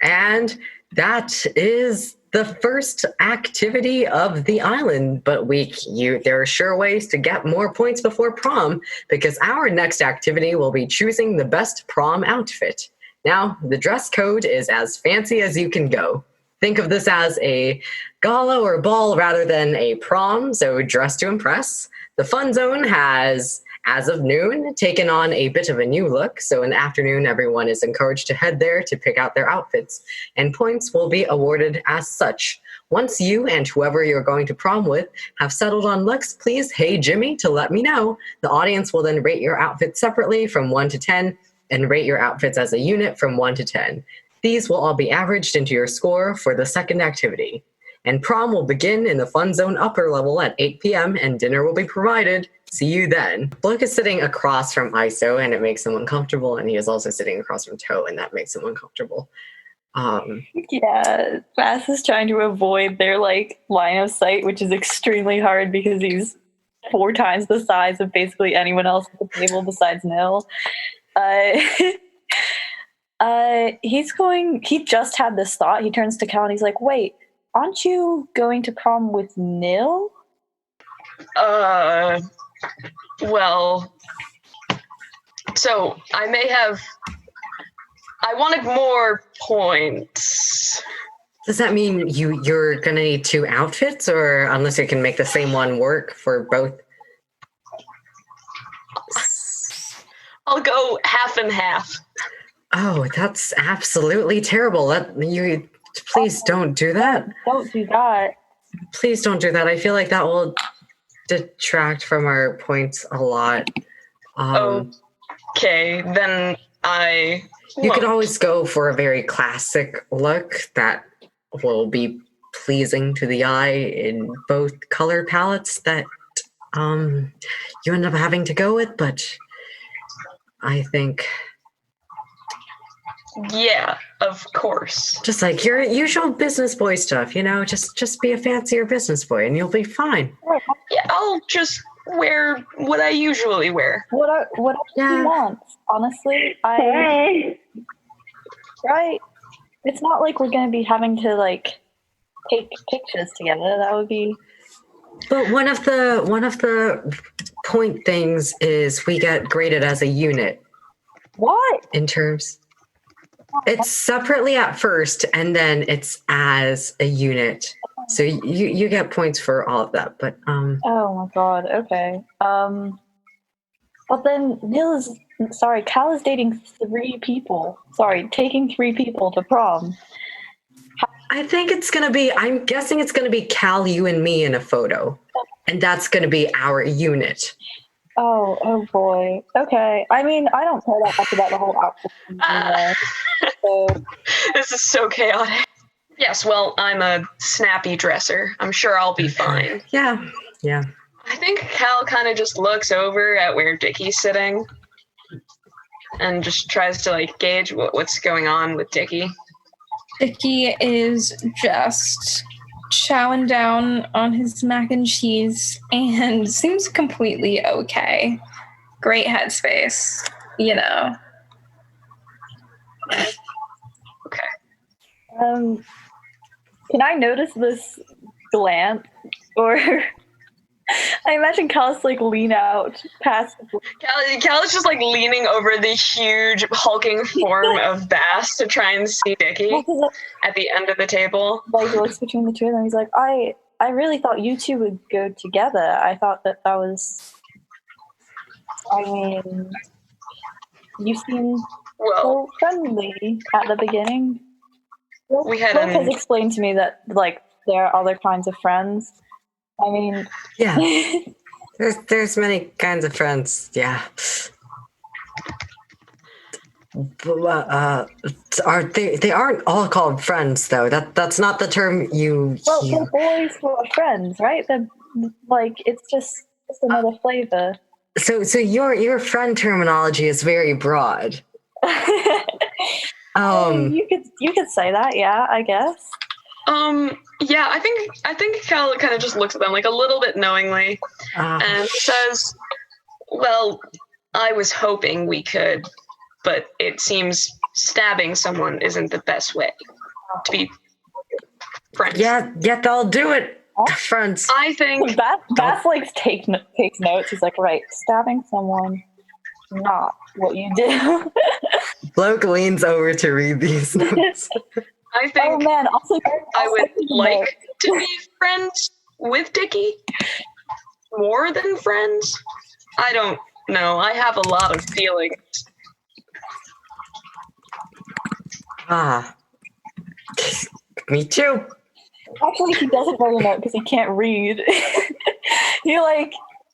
And that is the first activity of the island, but there are sure ways to get more points before prom, because our next activity will be choosing the best prom outfit. Now, the dress code is as fancy as you can go. Think of this as a gala or ball rather than a prom, so dress to impress. The fun zone has, as of noon, taken on a bit of a new look, so in the afternoon, everyone is encouraged to head there to pick out their outfits, and points will be awarded as such. Once you and whoever you're going to prom with have settled on looks, please hey Jimmy to let me know. The audience will then rate your outfits separately from 1 to 10, and rate your outfits as a unit from 1 to 10. These will all be averaged into your score for the second activity. And prom will begin in the fun zone upper level at 8 p.m. and dinner will be provided. See you then. Bloke is sitting across from Iso and it makes him uncomfortable, and he is also sitting across from Toe and that makes him uncomfortable. Yeah, Bass is trying to avoid their line of sight, which is extremely hard because he's 4 times the size of basically anyone else at the table besides Nil. He just had this thought. He turns to Cal and he's like, wait, aren't you going to prom with Nil? Well, so I wanted more points. Does that mean you're gonna need 2 outfits, or unless you can make the same one work for both? I'll go half and half. Oh, that's absolutely terrible. Please don't do that. Don't do that. Please don't do that. I feel like that will detract from our points a lot. Okay, then You could always go for a very classic look that will be pleasing to the eye in both color palettes that you end up having to go with, but I think... Yeah, of course. Just like your usual business boy stuff, just be a fancier business boy and you'll be fine. Yeah, I'll just wear what I usually wear. What he wants, honestly. Right. It's not like we're going to be having to take pictures together. That would be... But one of the point things is we get graded as a unit. What? In terms... It's separately at first, and then it's as a unit. So you get points for all of that, but Oh my god, okay. But then Cal is dating 3 people. Taking 3 people to prom. I think I'm guessing it's gonna be Cal, you, and me in a photo. And that's gonna be our unit. Oh boy. Okay. I mean, I don't care that much about the whole outfit. So. This is so chaotic. Yes, well, I'm a snappy dresser. I'm sure I'll be fine. Yeah. I think Cal kind of just looks over at where Dickie's sitting. and just tries to like gauge what's going on with Dickie. Dickie is just chowing down on his mac and cheese and seems completely okay. Great headspace, you know. Okay. Can I notice this glance? Or I imagine Cal's like lean out past the Cal is just like leaning over the huge hulking form of Bass to try and see Dickie at the end of the table. Like he looks between the two of them. He's like, I really thought you two would go together. I thought that was. I mean, you seem so friendly at the beginning. We had Bloke has explained to me that like there are other kinds of friends. I mean, yeah, there's many kinds of friends. Yeah. Are they aren't all called friends though. That's not the term you. Well, they're boys who are friends, right? They're like it's just another flavor. So your friend terminology is very broad. You could say that, yeah, I guess. Yeah, I think Cal kind of just looks at them like a little bit knowingly and says, "Well, I was hoping we could, but it seems stabbing someone isn't the best way to be friends." Yeah, they'll do it, friends. I think Bass like takes notes. He's like, right, stabbing someone, not what you do. Bloke leans over to read these notes. I think oh man, also I would like to be friends with Dickie more than friends. I don't know. I have a lot of feelings. Me too. Actually, he doesn't really know because he can't read.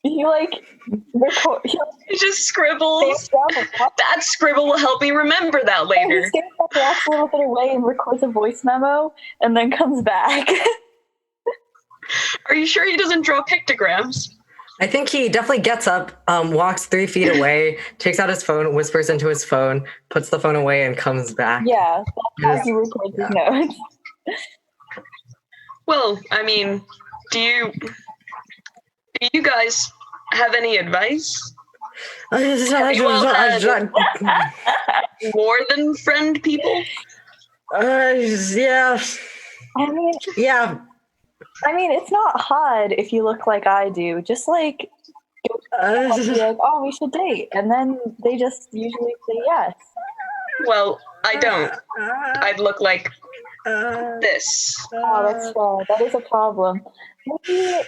he just scribbles. That scribble will help me remember that later. He stands up, walks a little bit away, and records a voice memo, and then comes back. Are you sure he doesn't draw pictograms? I think he definitely gets up, walks 3 feet away, takes out his phone, whispers into his phone, puts the phone away, and comes back. Yeah, that's how he records his notes. Well, I mean, do you guys have any advice? Have you all had more than friend people? Yeah. I mean, it's not hard if you look like I do. Just like, be like, oh, we should date, and then they just usually say yes. Well, I don't. I'd look like this. Oh, that's sad. That is a problem. Maybe.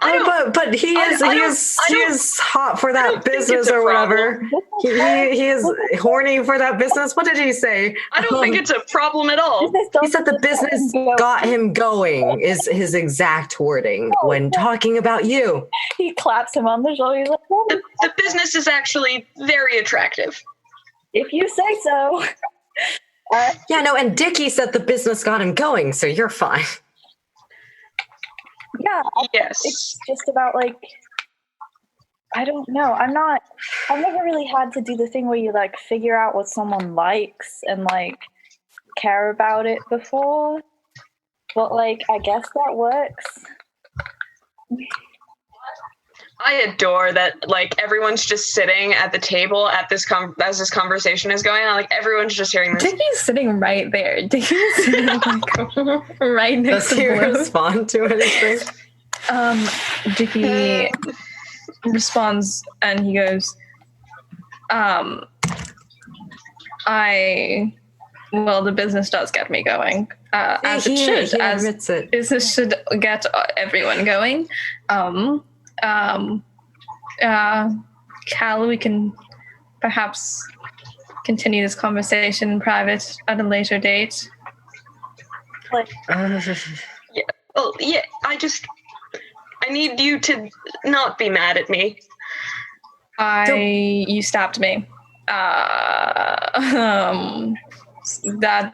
But he is hot for that business or whatever. He is horny for that business. What did he say? I don't think it's a problem at all. He said the business got him going is his exact wording when talking about you. He claps him on the shoulder. He's like, the business is actually very attractive. If you say so. And Dickie said the business got him going, so you're fine. Yeah. Yes. It's just about like, I don't know. I've never really had to do the thing where you like figure out what someone likes and like care about it before. But like, I guess that works. I adore that, like, everyone's just sitting at the table at this as this conversation is going on. Like, everyone's just hearing this. Dickie's sitting right there. Dickie's sitting like right next to Bloke. Does he respond to anything? Dickie responds and he goes, the business does get me going. As it should. As business should get everyone going. Cal, we can perhaps continue this conversation in private at a later date. I need you to not be mad at me. You stabbed me. That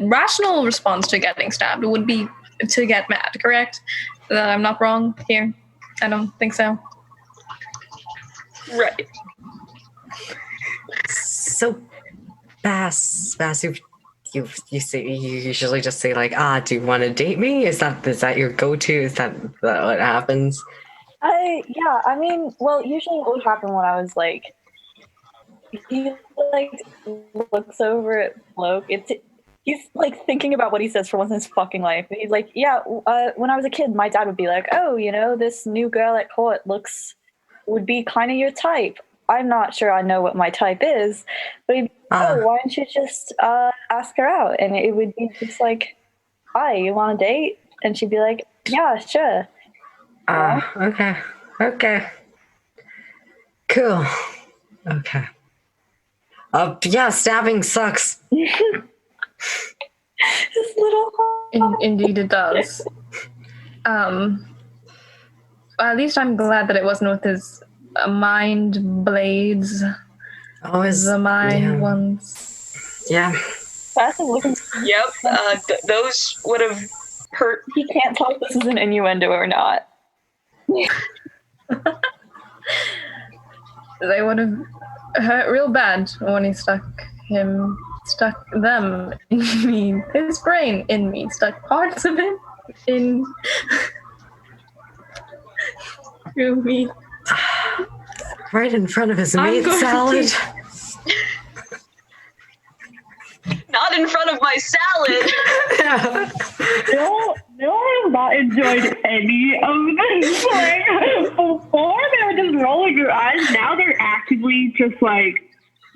rational response to getting stabbed would be to get mad, correct? I'm not wrong here. I don't think so. Right. So, Bass, you usually just say like, do you want to date me? Is that your go-to? Is that what happens? Yeah, I mean, well, usually what would happen when I was like, he like looks over at Bloke. He's like thinking about what he says for once in his fucking life. He's like, yeah, when I was a kid, my dad would be like, oh, this new girl at court would be kind of your type. I'm not sure I know what my type is, but he'd be, why don't you just ask her out? And it would be just like, hi, you want a date? And she'd be like, yeah, sure. Okay. Cool. Okay. Yeah, stabbing sucks. His little Indeed it does. At least I'm glad that it wasn't with his mind blades. The mind ones. Yeah. That's looking. Yep. Those would have hurt. He can't tell if this is an innuendo or not. They would have hurt real bad when he stuck them in me, his brain in me, stuck parts of it in through me. Right in front of his meat salad. Not in front of my salad. No, I have not enjoyed any of this. Like, before they were just rolling their eyes, now they're actively just like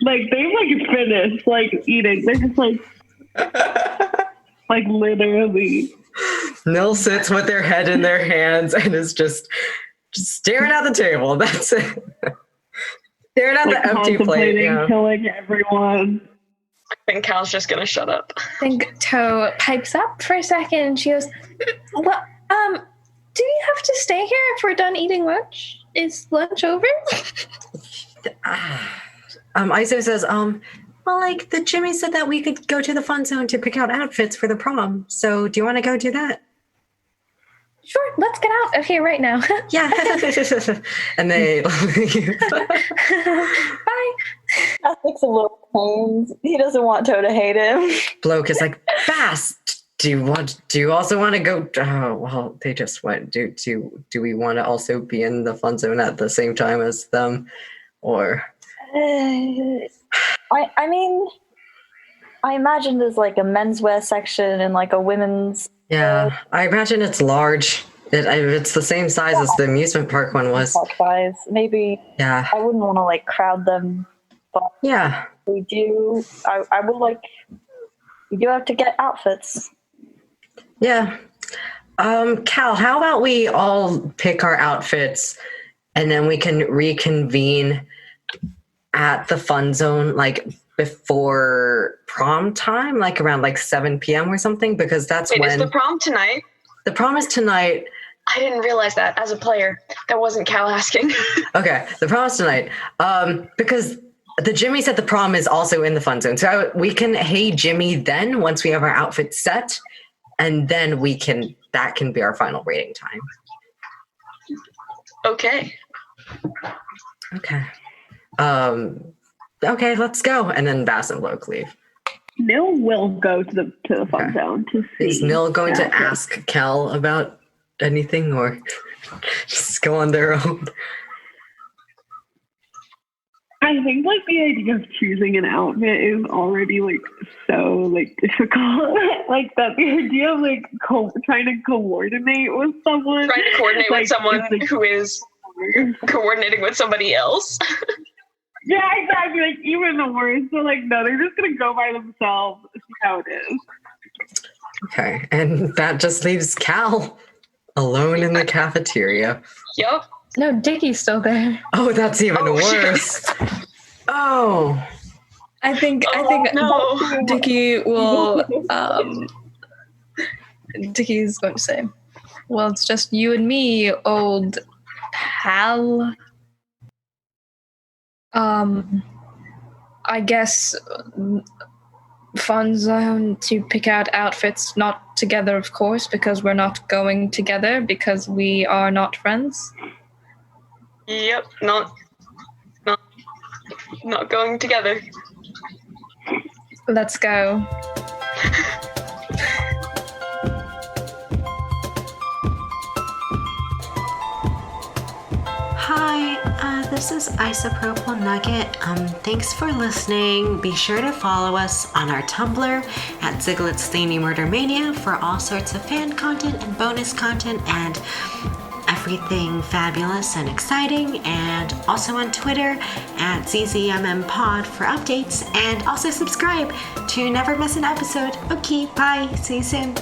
they've like finished like eating. They're just like literally. Nil sits with their head in their hands and is just staring at the table. That's it. Staring at like the empty plate. Yeah. Killing everyone. I think Cal's just gonna shut up. I think Toe pipes up for a second and she goes, well, do you have to stay here if we're done eating lunch? Is lunch over? Iso says, well, like the Jimmy said that we could go to the fun zone to pick out outfits for the prom. So do you want to go do that? Sure, let's get out of here right now. Yeah. And they Bye. Ethic's a little pains. He doesn't want Toe to hate him. Bloke is like, fast. Do you also want to go? Oh, well, they just went. Do we want to also be in the fun zone at the same time as them? Or I mean, I imagine there's like a menswear section and like a women's. Yeah, I imagine it's large. It's the same size as the amusement park one was. Park size, maybe. Yeah. I wouldn't want to like crowd them, but yeah, we do. I would like. We do have to get outfits. Yeah. Cal, how about we all pick our outfits and then we can reconvene at the fun zone like before prom time, like around like 7 p.m. or something, because that's when... Is the prom tonight? The prom is tonight. I didn't realize that as a player. That wasn't Cal asking. Okay, the prom is tonight. Because the Jimmy said the prom is also in the fun zone. So we can hey Jimmy then once we have our outfits set, and then that can be our final rating time. Okay. Okay. Okay, let's go. And then Bass and Bloke leave. Nil will go to the fun zone to see. Is Nil going to ask Cal about anything or just go on their own? I think like the idea of choosing an outfit is already like so like difficult. Like that the idea of like trying to coordinate with someone. Trying to coordinate like, with someone who is coordinating with somebody else. Yeah, exactly. Like even worse. So like no, they're just gonna go by themselves. See how it is. Okay, and that just leaves Cal alone in the cafeteria. Yup. No, Dickie's still there. Oh, that's even worse. Oh. I think no. Dickie will Dickie's going to say, well, it's just you and me, old pal. I guess fun zone to pick out outfits, not together, of course, because we're not going together because we are not friends. Yep, not not going together. Let's go. Hi, this is Isopropyl Nugget. Thanks for listening. Be sure to follow us on our Tumblr at ZIGLET'S ZANY Murder Mania for all sorts of fan content and bonus content and everything fabulous and exciting, and also on Twitter at ZZMMPod for updates, and also subscribe to never miss an episode. Okay, bye. See you soon.